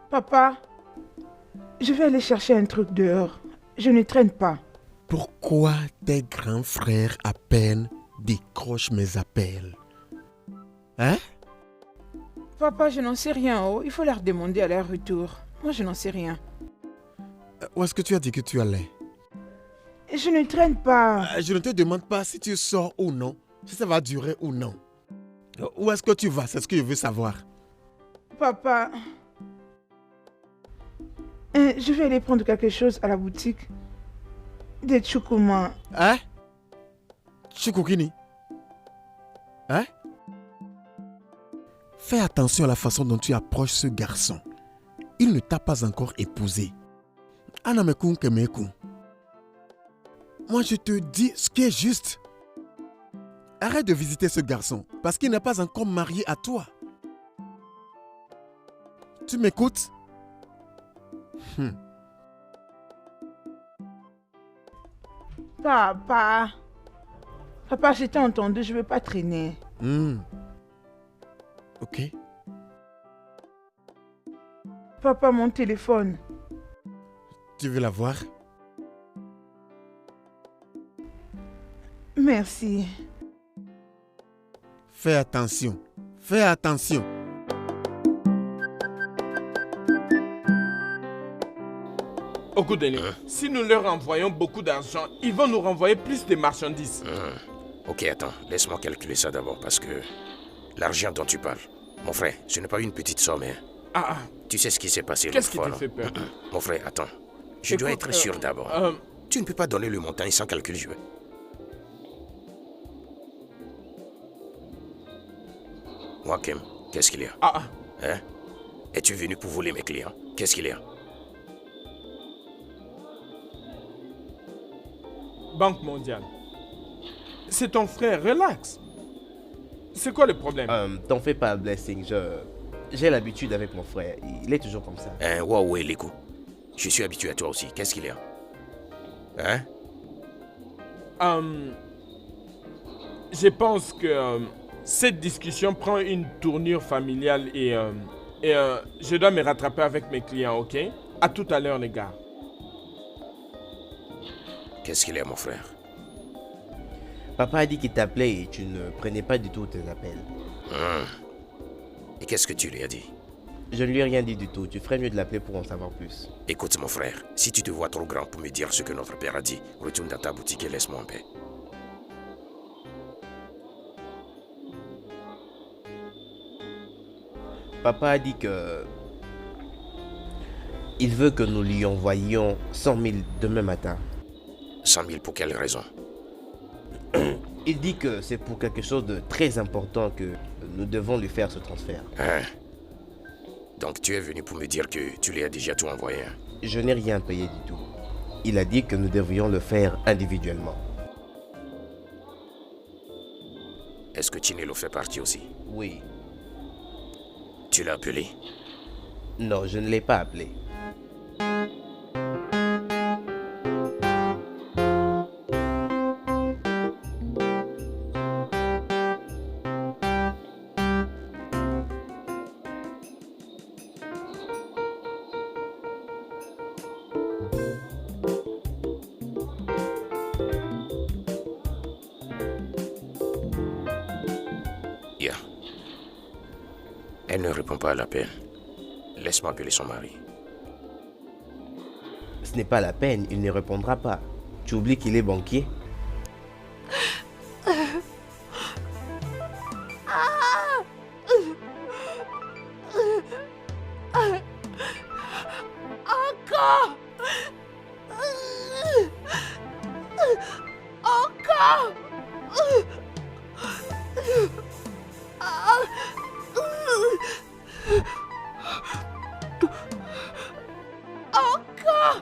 Papa, je vais aller chercher un truc dehors. Je ne traîne pas. Pourquoi tes grands frères à peine décrochent mes appels? Hein? Papa, je n'en sais rien. Oh. Il faut leur demander à leur retour. Moi, je n'en sais rien. Où est-ce que tu as dit que tu allais? Je ne traîne pas. Je ne te demande pas si tu sors ou non, si ça va durer ou non. Où est-ce que tu vas? C'est ce que je veux savoir. Papa, je vais aller prendre quelque chose à la boutique. Des choukoumans. Hein? Chukukini? Hein? Fais attention à la façon dont tu approches ce garçon. Il ne t'a pas encore épousé. Anamekun Kemekun. Moi, je te dis ce qui est juste. Arrête de visiter ce garçon parce qu'il n'est pas encore marié à toi. Tu m'écoutes? Papa. Papa, je t'ai entendu, je ne veux pas traîner. Ok. Papa, mon téléphone. Tu veux la voir? Merci. Fais attention. Fais attention. Okudele, si nous leur envoyons beaucoup d'argent, ils vont nous renvoyer plus de marchandises. Ok, attends, laisse-moi calculer ça d'abord parce que l'argent dont tu parles, mon frère, ce n'est pas une petite somme. Hein. Tu sais ce qui s'est passé Qu'est-ce qui l'autre te fois, fait peur? Mon frère, attends. Je dois être sûr d'abord. Tu ne peux pas donner le montant sans calcul, je veux. Wakem, qu'est-ce qu'il y a? Hein? Es-tu venu pour voler mes clients? Qu'est-ce qu'il y a? Banque mondiale. C'est ton frère, relax. C'est quoi le problème? T'en fais pas, Blessing. J'ai l'habitude avec mon frère. Il est toujours comme ça. Waouh, Léko. Je suis habitué à toi aussi. Qu'est-ce qu'il y a? Hein? Je pense que cette discussion prend une tournure familiale et je dois me rattraper avec mes clients, ok? À tout à l'heure, les gars. Qu'est-ce qu'il y a, mon frère? Papa a dit qu'il t'appelait et tu ne prenais pas du tout tes appels. Et qu'est-ce que tu lui as dit? Je ne lui ai rien dit du tout. Tu ferais mieux de l'appeler pour en savoir plus. Écoute, mon frère, si tu te vois trop grand pour me dire ce que notre père a dit, retourne dans ta boutique et laisse-moi en paix. Papa a dit que... il veut que nous lui envoyions 100 000 demain matin. 100 000 pour quelle raison? Il dit que c'est pour quelque chose de très important que nous devons lui faire ce transfert. Donc tu es venu pour me dire que tu lui as déjà tout envoyé. Je n'ai rien payé du tout. Il a dit que nous devrions le faire individuellement. Est-ce que Chinelo fait partie aussi? Oui. Tu l'as appelé? Non, je ne l'ai pas appelé. Elle ne répond pas à l'appel. Laisse-moi appeler son mari. Ce n'est pas la peine, il ne répondra pas. Tu oublies qu'il est banquier? Encore! Encore! Encore!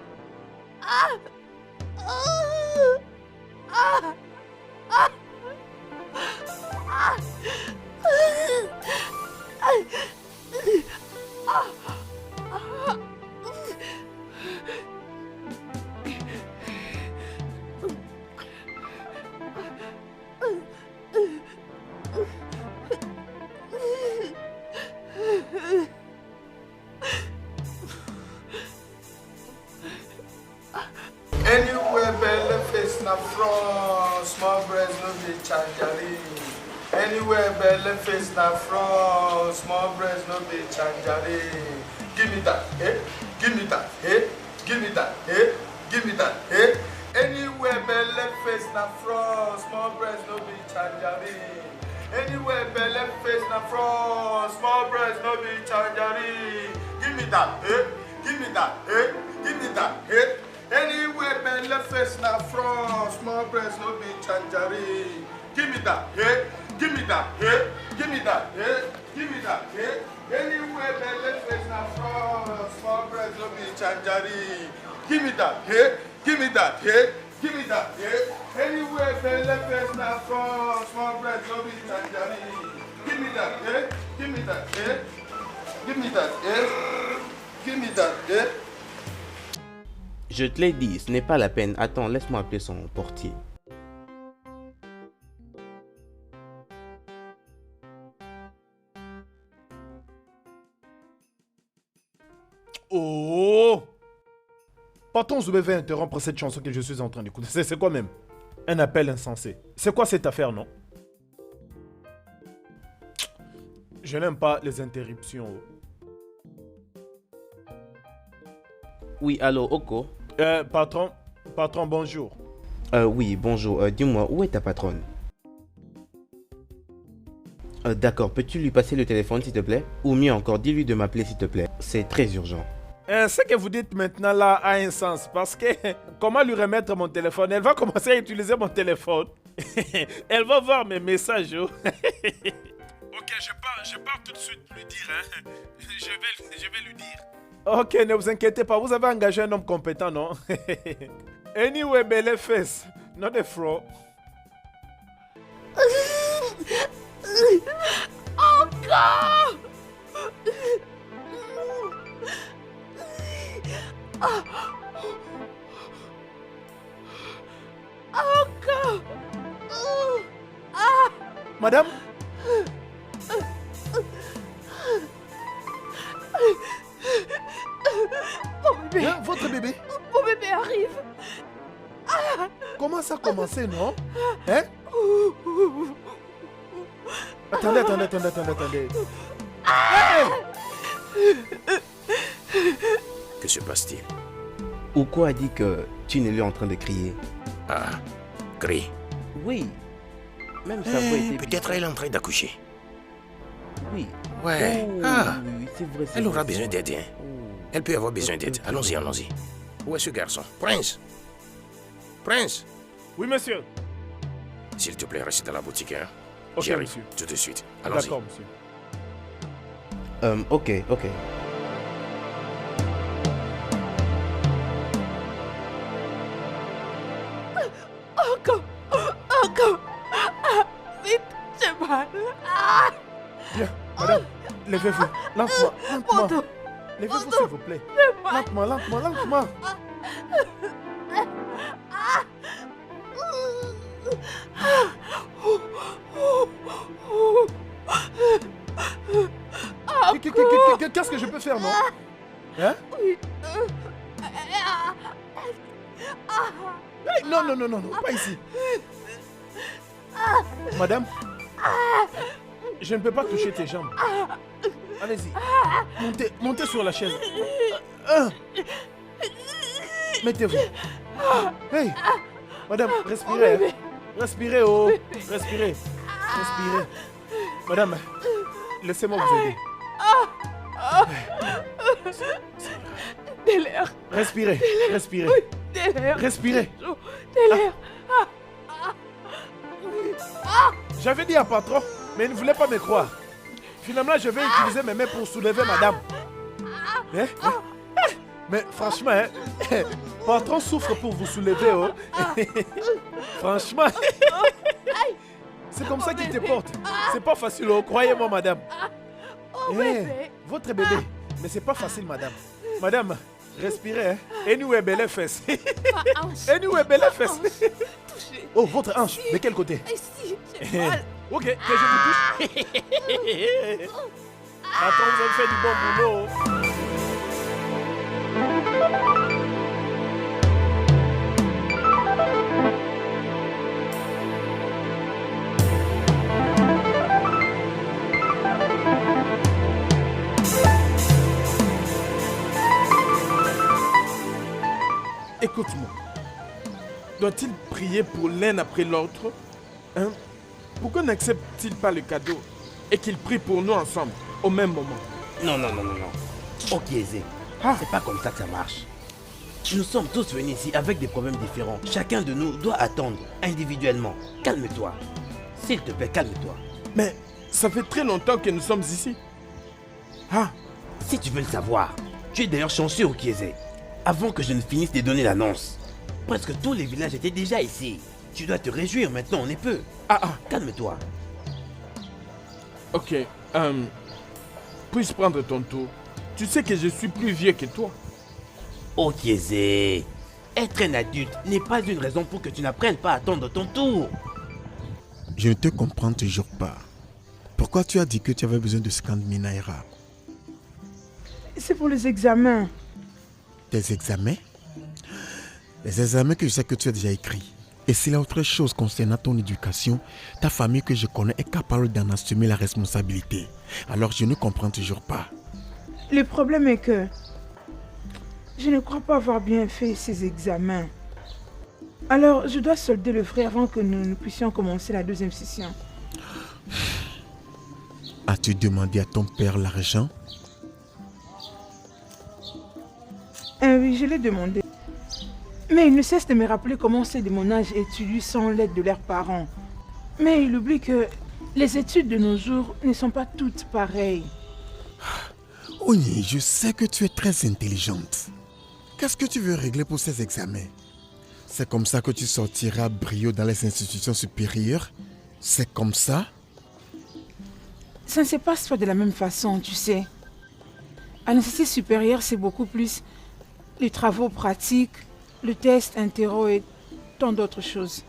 chanjari. Anywhere belly face na front, small breast no be chanjari. Give me that, eh? Give me that, eh? Give me that, eh? Give me that, eh? Anywhere belly face na front, small breast no be chanjari. Anywhere belly face na front, small breast no be chanjari. Give me that, eh? Give me that, eh? Give me that, eh? Anywhere belly face na front, small breast no be chanjari. Give me that, eh? Give me that, eh? Give me that, eh? Give me that, eh? Anywhere belly face na front, small breast no be chanjari. Give me that, eh? Give me that, eh? Give me that, eh? Anywhere belly face na front, small breast no be chanjari. Give me that, eh? Give me that, eh? Give me that, eh? Give me that, eh? Je te l'ai dit, ce n'est pas la peine. Attends, laisse-moi appeler son portier. Oh! Patron, je vais interrompre cette chanson que je suis en train d'écouter. C'est quoi même? Un appel insensé. C'est quoi cette affaire, non? Je n'aime pas les interruptions. Oui, allô, Oko? Patron, bonjour. Oui, bonjour. Dis-moi, où est ta patronne? D'accord, peux-tu lui passer le téléphone, s'il te plaît? Ou mieux encore, dis-lui de m'appeler, s'il te plaît. C'est très urgent. Ce que vous dites maintenant là a un sens. Parce que comment lui remettre mon téléphone? Elle va commencer à utiliser mon téléphone. Elle va voir mes messages. Ok, je pars tout de suite lui dire. Hein. Je vais lui dire. Ok, ne vous inquiétez pas. Vous avez engagé un homme compétent, non? Anyway, belle fesse. Not a fraud. Encore. Encore. Madame? Mon bébé. Hein, votre bébé? Mon bébé arrive. Comment ça a commencé, non? Hein? Attendez. Hey! Que se passe-t-il? Oko a dit que tu n'es lui en train de crier. Ah, crie. Oui. Même sa voix était Peut-être elle est en train d'accoucher. Oui. Ouais. Oh, Ah, oui, c'est vrai. elle aura vrai. besoin d'aide. Hein. Oh. Elle peut avoir besoin d'aide. Allons-y. Où est ce garçon? Prince. Oui, monsieur. S'il te plaît, reste dans la boutique. Hein. Ok, J'arrive monsieur. tout de suite. Allons-y. D'accord, monsieur. Ok. Encore. Vite, j'ai mal. Bien, madame, levez-vous. Lentement. Mon dos. Levez-vous, s'il vous plaît. Lentement. Qu'est-ce que je peux faire, non? Hein? Oui. Hey, non, pas ici. Madame, je ne peux pas toucher tes jambes. Allez-y. Montez sur la chaise. Mettez-vous. Hey, madame, respirez. Hein. Respirez, oh. Respirez. Madame, laissez-moi vous aider. De l'air. Respirez. Oui, de l'air. Respirez. De l'air. J'avais dit à patron, mais il ne voulait pas me croire. Finalement, je vais utiliser mes mains pour soulever madame. Mais franchement, patron souffre pour vous soulever. Oh. Franchement, c'est comme ça qu'il te porte. C'est pas facile, oh. Croyez-moi, madame. Bébé. Votre bébé. Mais c'est pas facile, madame. Madame, respirez. Hein. Anyway, belle fesse. Anyway, belle fesse. Oh, votre hanche. De quel côté? Ici, j'ai mal. Ok, que je vous touche. Patron, vous avez fait du bon boulot. Écoute-moi. Doit-il prier pour l'un après l'autre? Hein? Pourquoi n'accepte-t-il pas le cadeau et qu'il prie pour nous ensemble, au même moment? Non. Ok, Eze. C'est pas comme ça que ça marche. Nous sommes tous venus ici avec des problèmes différents. Chacun de nous doit attendre individuellement. Calme-toi. S'il te plaît, calme-toi. Mais ça fait très longtemps que nous sommes ici. Ah, Si tu veux le savoir, tu es d'ailleurs chanceux au Kiese. Avant que je ne finisse de donner l'annonce, presque tous les villages étaient déjà ici. Tu dois te réjouir maintenant, on est peu. Calme-toi. ok. Puis-je prendre ton tour? Tu sais que je suis plus vieux que toi. Oh Kiese, être un adulte n'est pas une raison pour que tu n'apprennes pas à attendre ton tour. Je ne te comprends toujours pas. Pourquoi tu as dit que tu avais besoin de 50 000 naira? C'est pour les examens. Tes examens? Les examens que je sais que tu as déjà écrits. Et s'il y a autre chose concernant ton éducation, ta famille que je connais est capable d'en assumer la responsabilité. Alors je ne comprends toujours pas. Le problème est que je ne crois pas avoir bien fait ces examens. Alors, je dois solder le frais avant que nous puissions commencer la deuxième session. As-tu demandé à ton père l'argent? Oui, je l'ai demandé. Mais il ne cesse de me rappeler comment ceux de mon âge étudient sans l'aide de leurs parents. Mais il oublie que les études de nos jours ne sont pas toutes pareilles. Oni, je sais que tu es très intelligente. Qu'est-ce que tu veux régler pour ces examens? C'est comme ça que tu sortiras brio dans les institutions supérieures? C'est comme ça? Ça ne se passe pas de la même façon, tu sais. À l'institut supérieur, c'est beaucoup plus les travaux pratiques, le test interro et tant d'autres choses.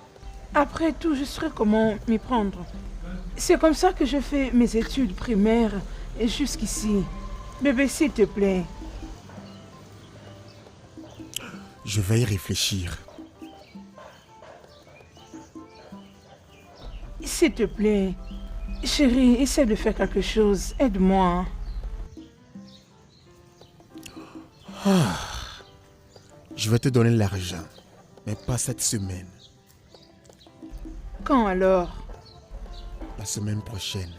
Après tout, je saurai comment m'y prendre. C'est comme ça que je fais mes études primaires et jusqu'ici. Bébé, s'il te plaît. Je vais y réfléchir. S'il te plaît. Chérie, essaie de faire quelque chose. Aide-moi. Je vais te donner l'argent, mais pas cette semaine. Quand alors? La semaine prochaine.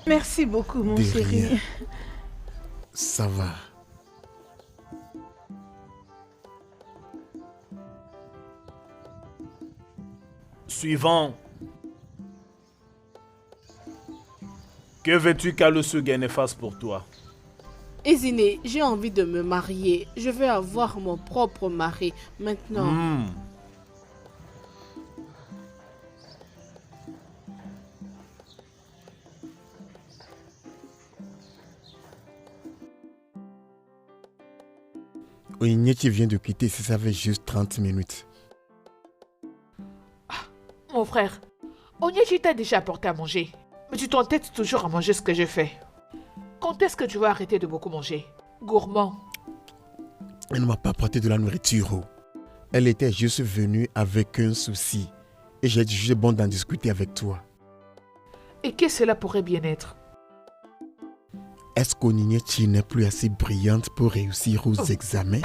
Merci beaucoup, mon De chéri. rien. Ça va. Suivant. Que veux-tu qu'Alusugen fasse pour toi? Ezine, j'ai envie de me marier. Je vais avoir mon propre mari maintenant. Onyinyechi vient de quitter si ça fait juste 30 minutes. Mon frère, Onyechi t'a déjà apporté à manger. Mais tu t'entêtes toujours à manger ce que je fais. Quand est-ce que tu vas arrêter de beaucoup manger? Gourmand. Elle ne m'a pas apporté de la nourriture. Oh. Elle était juste venue avec un souci. Et j'ai jugé bon d'en discuter avec toi. Et que cela pourrait bien être? Est-ce qu'Onyinyechi n'est plus assez brillante pour réussir aux examens?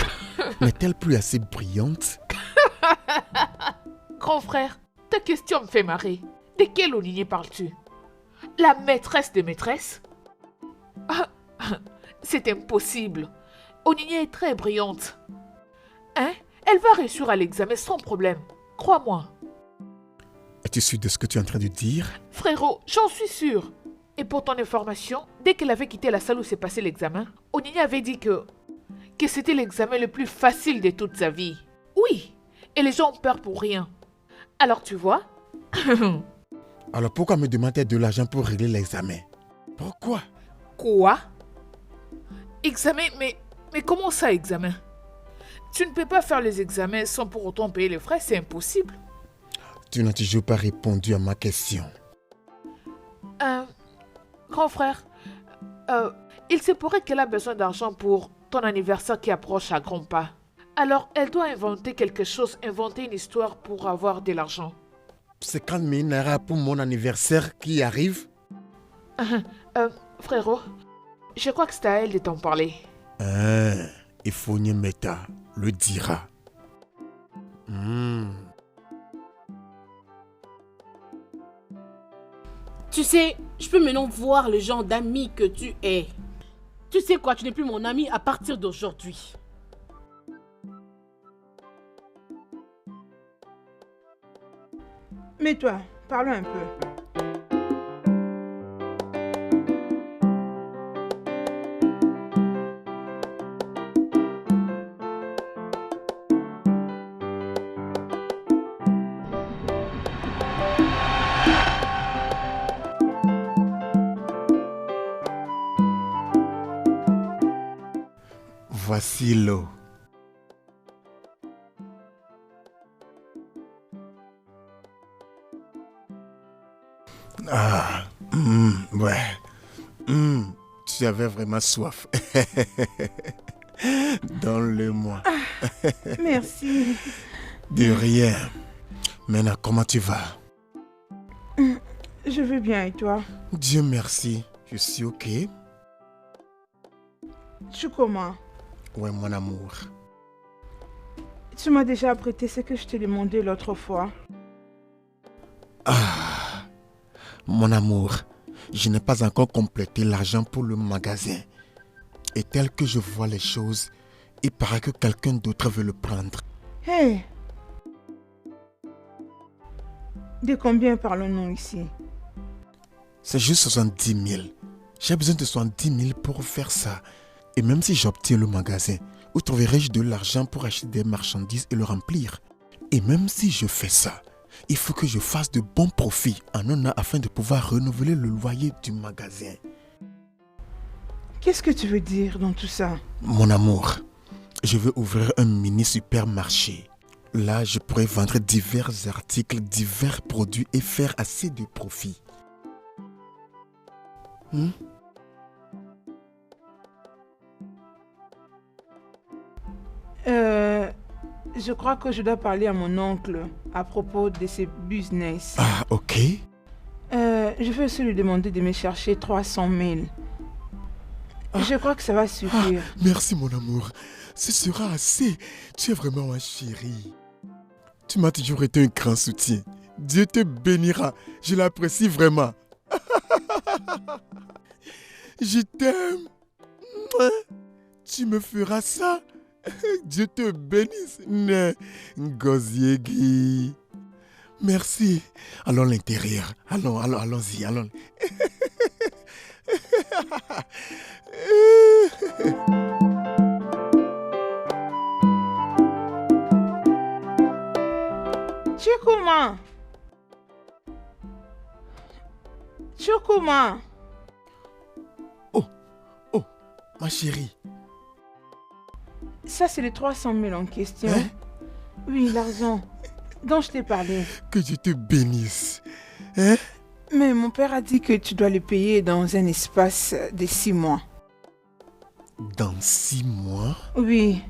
N'est-elle plus assez brillante? Grand frère, ta question me fait marrer. De quelle Onigné parles-tu? La maîtresse de maîtresse? C'est impossible. Onigné est très brillante. Hein? Elle va réussir à l'examen sans problème. Crois-moi. Es-tu sûr de ce que tu es en train de dire? Frérot, j'en suis sûr. Et pour ton information, dès qu'elle avait quitté la salle où s'est passé l'examen, Onigné avait dit que c'était l'examen le plus facile de toute sa vie. Oui, et les gens ont peur pour rien. Alors tu vois? Alors pourquoi me demander de l'argent pour régler l'examen? Pourquoi? Quoi? Examen? Mais comment ça, examen? Tu ne peux pas faire les examens sans pour autant payer les frais, c'est impossible. Tu n'as toujours pas répondu à ma question. Grand frère, il se pourrait qu'elle a besoin d'argent pour ton anniversaire qui approche à grands pas. Alors, elle doit inventer quelque chose, inventer une histoire pour avoir de l'argent. 50 000 naira pour mon anniversaire qui arrive? Frérot, je crois que c'est à elle de t'en parler. Et Fogné Meta le dira. Tu sais, je peux maintenant voir le genre d'ami que tu es. Tu sais quoi, tu n'es plus mon ami à partir d'aujourd'hui. Mais toi, parlons un peu. Voici l'eau. Ouais. Tu avais vraiment soif. Donne-le-moi. Merci. De rien. Maintenant, comment tu vas? Je vais bien et toi? Dieu merci, je suis ok. Tu comment? Ouais, mon amour. Tu m'as déjà prêté ce que je t'ai demandé l'autre fois. Mon amour, je n'ai pas encore complété l'argent pour le magasin. Et tel que je vois les choses, il paraît que quelqu'un d'autre veut le prendre. Hé! De combien parlons-nous ici? C'est juste 70 000. J'ai besoin de 70 000 pour faire ça. Et même si j'obtiens le magasin, où trouverai-je de l'argent pour acheter des marchandises et le remplir? Et même si je fais ça, il faut que je fasse de bons profits en un an afin de pouvoir renouveler le loyer du magasin. Qu'est-ce que tu veux dire dans tout ça? Mon amour, je veux ouvrir un mini supermarché. Là, je pourrais vendre divers articles, divers produits et faire assez de profits. Je crois que je dois parler à mon oncle à propos de ses business. Ah, ok. Je vais aussi lui demander de me chercher 300 000. Je crois que ça va suffire. Merci mon amour. Ce sera assez. Tu es vraiment ma chérie. Tu m'as toujours été un grand soutien. Dieu te bénira. Je l'apprécie vraiment. Je t'aime. Tu me feras ça. Dieu te bénisse. Ngoziegi. Merci. Allons à l'intérieur. Allons-y. Allons. Chukuma. Oh, ma chérie. Ça, c'est les 300 000 en question. Hein? Oui, l'argent dont je t'ai parlé. Que Dieu te bénisse. Hein? Mais mon père a dit que tu dois le payer dans un espace de 6 mois. Dans 6 mois? Oui.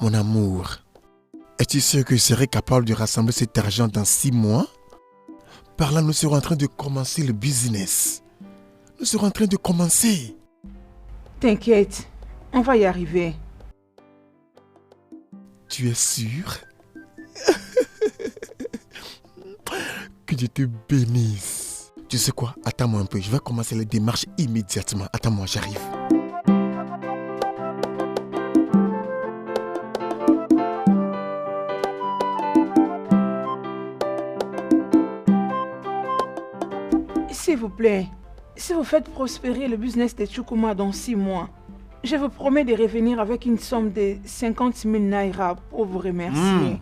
Mon amour, es-tu sûr que je serai capable de rassembler cet argent dans 6 mois? Par là, nous serons en train de commencer le business. Nous serons en train de commencer. T'inquiète, on va y arriver. Tu es sûr? Que Dieu te bénisse. Tu sais quoi? Attends-moi un peu. Je vais commencer les démarches immédiatement. Attends-moi, j'arrive. S'il vous plaît, si vous faites prospérer le business de Chukuma dans 6 mois, je vous promets de revenir avec une somme de 50 000 naira pour vous remercier.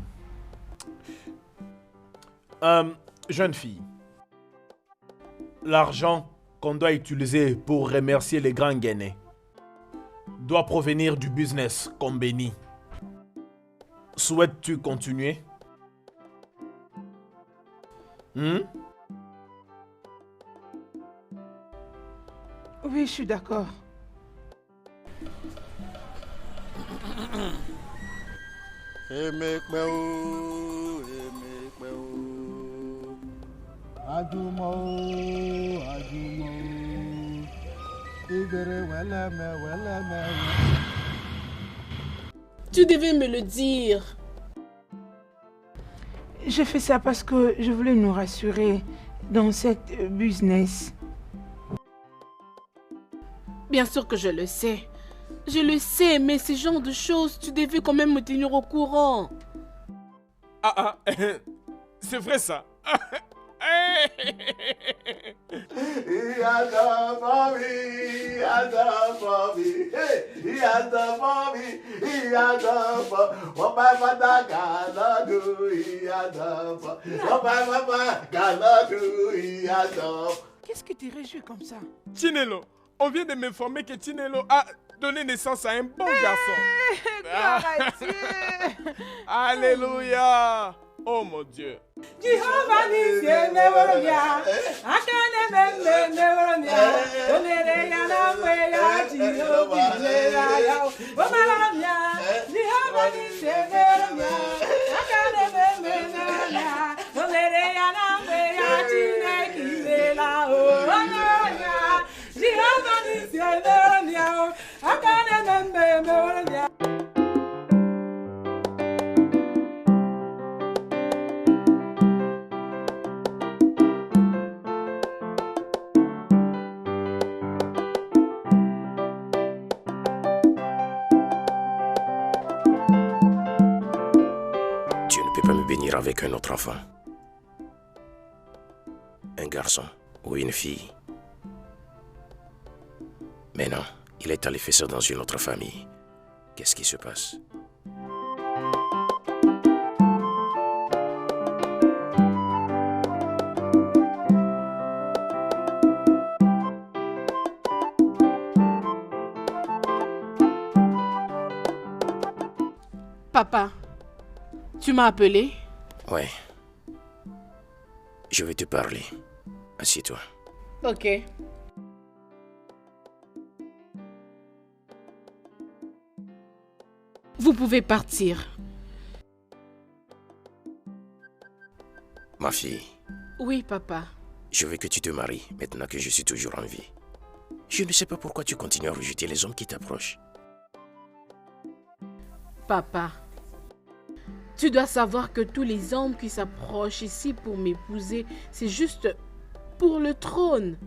Jeune fille, l'argent qu'on doit utiliser pour remercier les grands Guinéens doit provenir du business qu'on bénit. Souhaites-tu continuer? Oui, je suis d'accord. Ajumo, Ibere weleme. Tu devais me le dire. Je fais ça parce que je voulais nous rassurer dans cette business. Bien sûr que je le sais. Je le sais, mais ce genre de choses, tu devais quand même me tenir au courant. C'est vrai ça. Qu'est-ce que tu réjouis comme ça? Tinelo, on vient de m'informer que Tinelo a donné naissance à un bon garçon. Gloire à Dieu! Alléluia. Oh mon Dieu. Jehovah nisi emewonia, akane me mewonia, onere ya na mwe ya Jehovah ya, omaronia, Jehovah nisi emewonia, akane me mewonia, onere ya na mwe ya Chineke la omaronia, Jehovah nisi emewonia, akane me mewonia. Bénir avec un autre enfant, un garçon ou une fille. Mais non, il est allé faire ça dans une autre famille. Qu'est-ce qui se passe? Papa, tu m'as appelé? Ouais. Je vais te parler. Assieds-toi. Ok. Vous pouvez partir. Ma fille. Oui, papa. Je veux que tu te maries maintenant que je suis toujours en vie. Je ne sais pas pourquoi tu continues à rejeter les hommes qui t'approchent. Papa, tu dois savoir que tous les hommes qui s'approchent ici pour m'épouser, c'est juste pour le trône.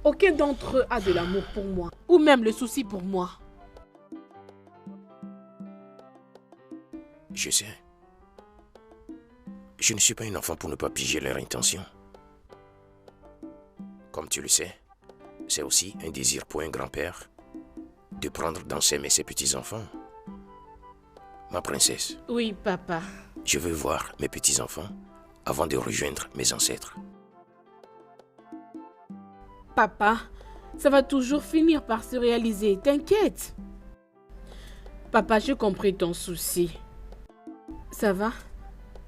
Aucun d'entre eux a de l'amour pour moi, ou même le souci pour moi. Je sais. Je ne suis pas un enfant pour ne pas piger leurs intentions. Comme tu le sais, c'est aussi un désir pour un grand-père de prendre dans ses mains ses petits-enfants. Ma princesse. Oui, papa. Je veux voir mes petits-enfants avant de rejoindre mes ancêtres. Papa, ça va toujours finir par se réaliser, t'inquiète. Papa, j'ai compris ton souci. Ça va?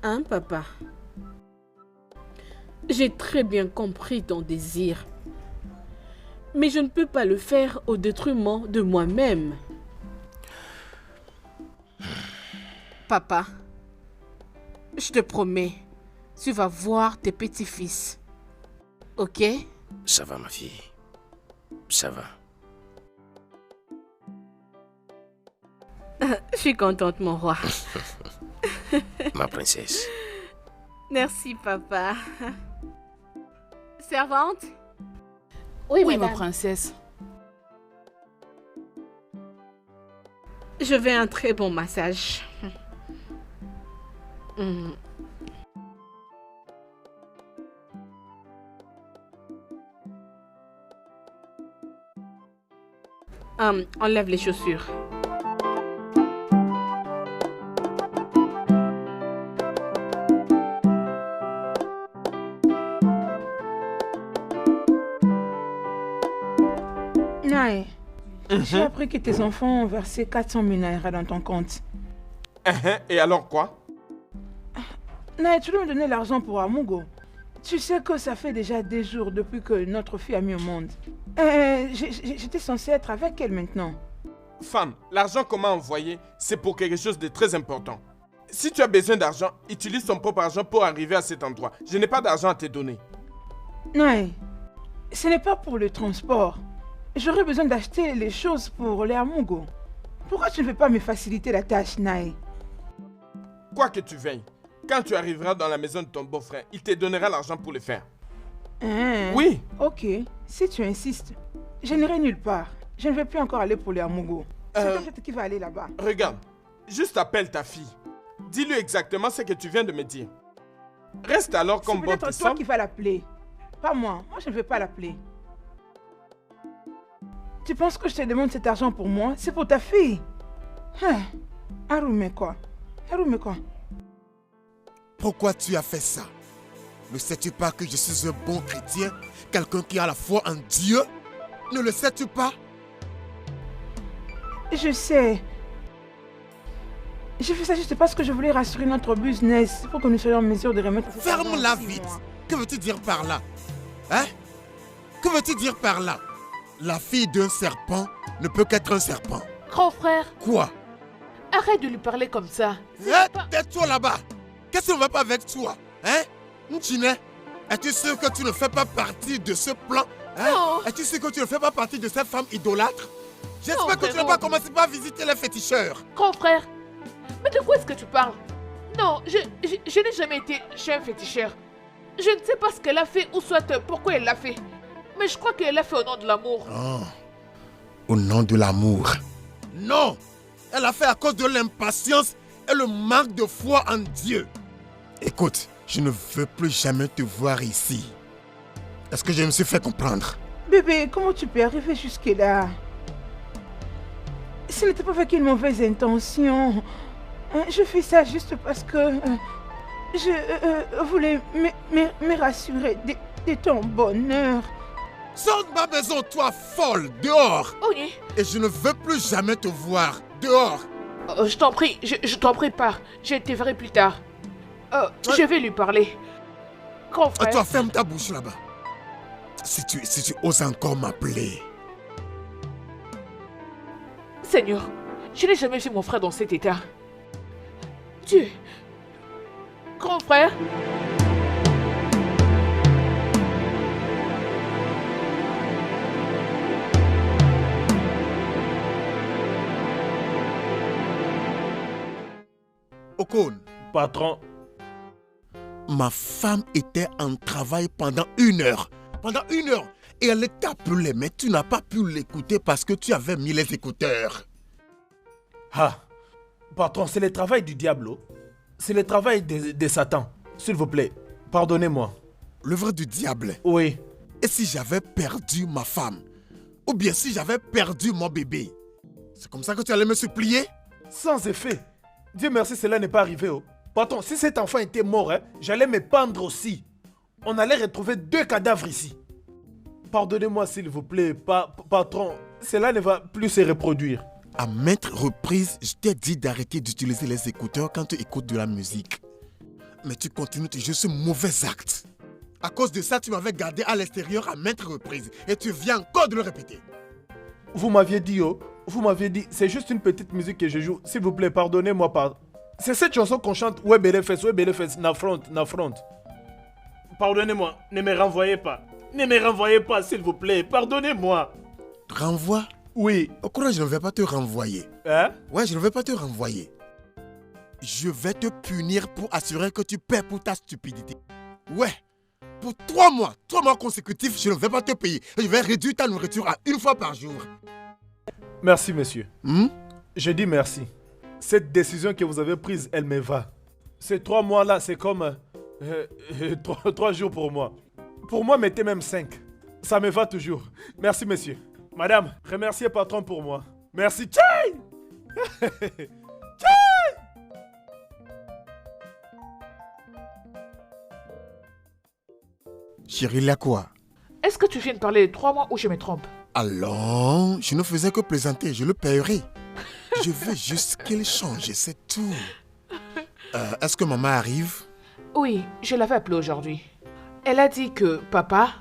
Hein, papa? J'ai très bien compris ton désir. Mais je ne peux pas le faire au détriment de moi-même. Papa, je te promets, tu vas voir tes petits-fils. Ok? Ça va, ma fille. Ça va. Je suis contente, mon roi. Ma princesse. Merci, papa. Servante? Oui, ma madame. princesse. Je veux un très bon massage. Enlève les chaussures. Nae, j'ai appris que tes enfants ont versé 400 000 naira dans ton compte. Et alors quoi? Nae, tu dois me donner l'argent pour Amugo. Tu sais que ça fait déjà des jours depuis que notre fille a mis au monde. J'étais censée être avec elle maintenant. Femme, l'argent qu'on m'a envoyé, c'est pour quelque chose de très important. Si tu as besoin d'argent, utilise ton propre argent pour arriver à cet endroit. Je n'ai pas d'argent à te donner. Nae, ce n'est pas pour le transport. J'aurais besoin d'acheter les choses pour les Amugo. Pourquoi tu ne veux pas me faciliter la tâche, Nae? Quoi que tu veuilles, quand tu arriveras dans la maison de ton beau-frère, il te donnera l'argent pour le faire. Hein? Oui. Ok, si tu insistes, je n'irai nulle part. Je ne vais plus encore aller pour les Amogo. C'est peut-être qui va aller là-bas. Regarde, juste appelle ta fille. Dis-lui exactement ce que tu viens de me dire. Reste alors comme C'est bon peut-être te toi semble. qui vas l'appeler. Pas moi. Moi, je ne vais pas l'appeler. Tu penses que je te demande cet argent pour moi? C'est pour ta fille. Harume quoi? Harume quoi? Pourquoi tu as fait ça? Ne sais-tu pas que je suis un bon chrétien? Quelqu'un qui a la foi en Dieu? Ne le sais-tu pas? Je sais. J'ai fait ça juste parce que je voulais rassurer notre business pour que nous soyons en mesure de remettre... cet argent Ferme-la en 6 vite. mois. Que veux-tu dire par là? Hein? Que veux-tu dire par là? La fille d'un serpent ne peut qu'être un serpent. Grand frère, Quoi? arrête de lui parler comme ça. Tais-toi là-bas. Qu'est-ce qui ne va pas avec toi? Hein? Nchine, es-tu sûr que tu ne fais pas partie de ce plan? Hein? Non. Es-tu sûr que tu ne fais pas partie de cette femme idolâtre? Non, J'espère que tu n'as frérot. pas commencé par visiter les féticheurs. Grand frère, mais de quoi est-ce que tu parles? Non, je n'ai jamais été chez un féticheur. Je ne sais pas ce qu'elle a fait ou soit pourquoi elle l'a fait. Mais je crois qu'elle l'a fait au nom de l'amour. Oh. Au nom de l'amour. Non! Elle a fait à cause de l'impatience et le manque de foi en Dieu. Écoute, je ne veux plus jamais te voir ici. Est-ce que je me suis fait comprendre? Bébé, comment tu peux arriver jusque-là? Ce n'était pas avec une mauvaise intention. Je fais ça juste parce que je voulais me rassurer de ton bonheur. Sors de ma maison, toi folle, dehors! Oui, Et je ne veux plus jamais te voir, dehors! je t'en prie, je t'en prie pas. Je te verrai plus tard. Je vais lui parler. Grand frère. Toi, ferme ta bouche là-bas. Si tu oses encore m'appeler. Seigneur, je n'ai jamais vu mon frère dans cet état. Dieu. Grand frère. Okon, Patron, ma femme était en travail pendant 1 heure. Pendant 1 heure. Et elle t'appelait, mais tu n'as pas pu l'écouter parce que tu avais mis les écouteurs. ah, patron, c'est le travail du diable. C'est le travail de Satan. S'il vous plaît, pardonnez-moi. L'œuvre du diable. Oui. Et si j'avais perdu ma femme? Ou bien si j'avais perdu mon bébé? C'est comme ça que tu allais me supplier? Sans effet. Dieu merci, cela n'est pas arrivé. Patron, si cet enfant était mort, j'allais me pendre aussi. On allait retrouver 2 cadavres ici. Pardonnez-moi s'il vous plaît, patron. Cela ne va plus se reproduire. À maintes reprises, je t'ai dit d'arrêter d'utiliser les écouteurs quand tu écoutes de la musique. Mais tu continues toujours ce mauvais acte. À cause de ça, tu m'avais gardé à l'extérieur à maintes reprises. Et tu viens encore de le répéter. Vous m'aviez dit, vous m'aviez dit, c'est juste une petite musique que je joue. S'il vous plaît, pardonnez-moi pas. C'est cette chanson qu'on chante, ouais, Belefes, n'affronte. Pardonnez-moi, ne me renvoyez pas. Ne me renvoyez pas, s'il vous plaît, pardonnez-moi. Renvoie? Oui. Au courage, je ne vais pas te renvoyer. Hein? Ouais, je ne vais pas te renvoyer. Je vais te punir pour assurer que tu paies pour ta stupidité. Ouais. Pour 3 mois consécutifs, je ne vais pas te payer. Je vais réduire ta nourriture à 1 fois par jour. Merci, monsieur. Je dis merci. Cette décision que vous avez prise, elle me va. Ces 3 mois-là, c'est comme 3 jours pour moi. Pour moi, mettez même 5. Ça me va toujours. Merci, monsieur. Madame, remerciez patron pour moi. Merci. Tchai! Tchai! Chérie, là quoi? Est-ce que tu viens de parler de 3 mois ou je me trompe? Alors, je ne faisais que plaisanter, je le paierai. Je veux juste qu'il change, c'est tout. Est-ce que maman arrive? Oui, je l'avais appelée aujourd'hui. Elle a dit que papa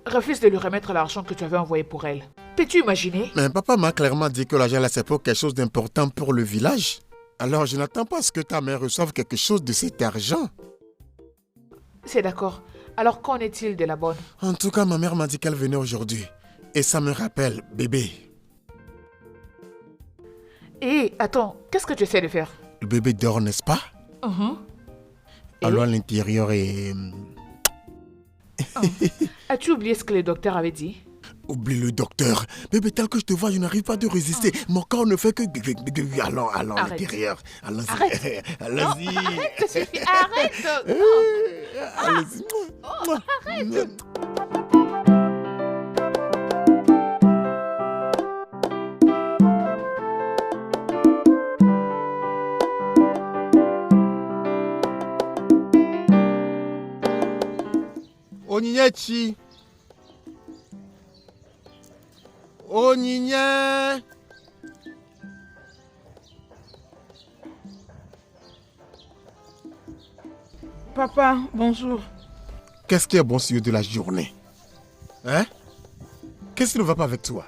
refuse de lui remettre l'argent que tu avais envoyé pour elle. Peux-tu imaginer? Mais papa m'a clairement dit que l'argent là c'est pour quelque chose d'important pour le village. Alors je n'attends pas à ce que ta mère reçoive quelque chose de cet argent. C'est d'accord. Alors qu'en est-il de la bonne? En tout cas, ma mère m'a dit qu'elle venait aujourd'hui. Et ça me rappelle, bébé. Hé, attends, qu'est-ce que tu essaies de faire? Le bébé dort, n'est-ce pas? Et? Allons à l'intérieur et... As-tu oublié ce que le docteur avait dit? Oublie le docteur. Bébé, tel que je te vois, je n'arrive pas à résister. Mon corps ne fait que... Allons à l'intérieur. Allons-y. Arrête. Allons-y. Non, arrête, ça suffit. Arrête. Allons-y. Arrête. Onyinyechi. Onyinye. Papa, bonjour. Qu'est-ce qui est bon sur de la journée? Hein? Qu'est-ce qui ne va pas avec toi?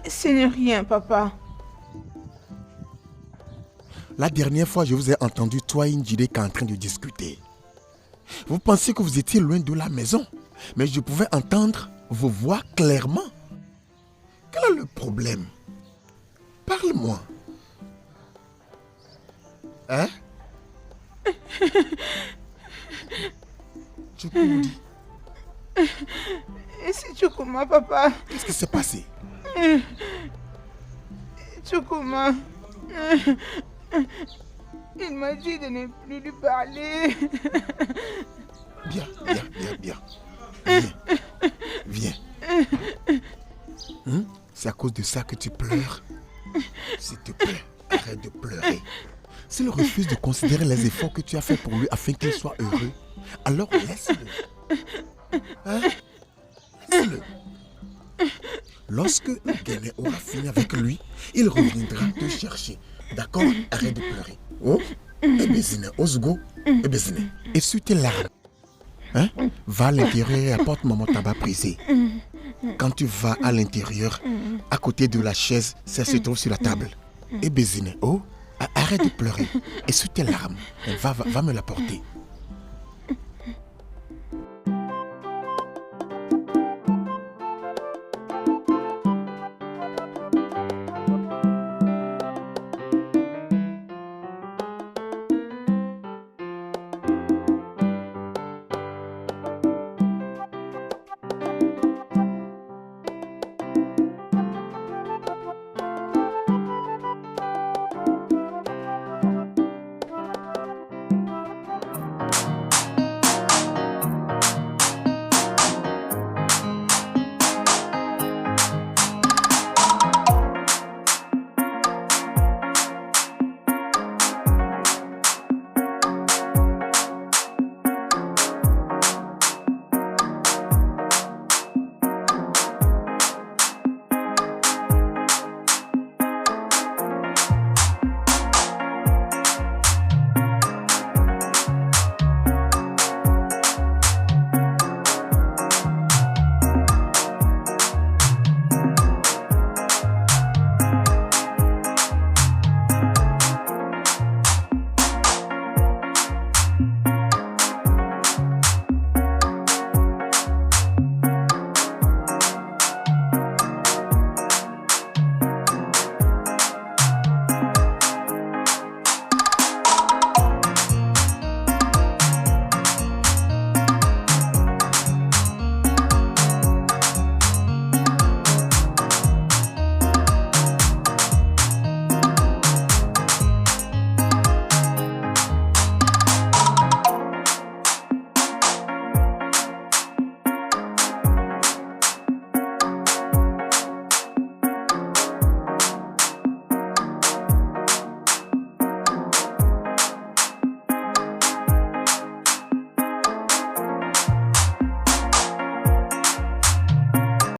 Ce n'est rien, papa. La dernière fois, je vous ai entendu, toi et Njideka en train de discuter. Vous pensiez que vous étiez loin de la maison, mais je pouvais entendre vos voix clairement. Quel est le problème? Parle-moi. Hein? Chukwudi. Et c'est Chukuma, papa. Qu'est-ce qui s'est passé? Chukuma. Il m'a dit de ne plus lui parler. Bien. Viens. C'est à cause de ça que tu pleures? S'il te plaît, arrête de pleurer. S'il refuse de considérer les efforts que tu as faits pour lui afin qu'il soit heureux, alors laisse-le. Hein? Laisse-le. Lorsque Guéné aura fini avec lui, il reviendra te chercher. D'accord? Arrête de pleurer. Oh, Ebezine, Ozugo, Ebezine. Essuie tes larmes. Hein? Va à l'intérieur et apporte maman tabac brisé. Quand tu vas à l'intérieur, à côté de la chaise, ça se trouve sur la table. Ebezine, oh, arrête de pleurer. Essuie tes larmes. Va me l'apporter.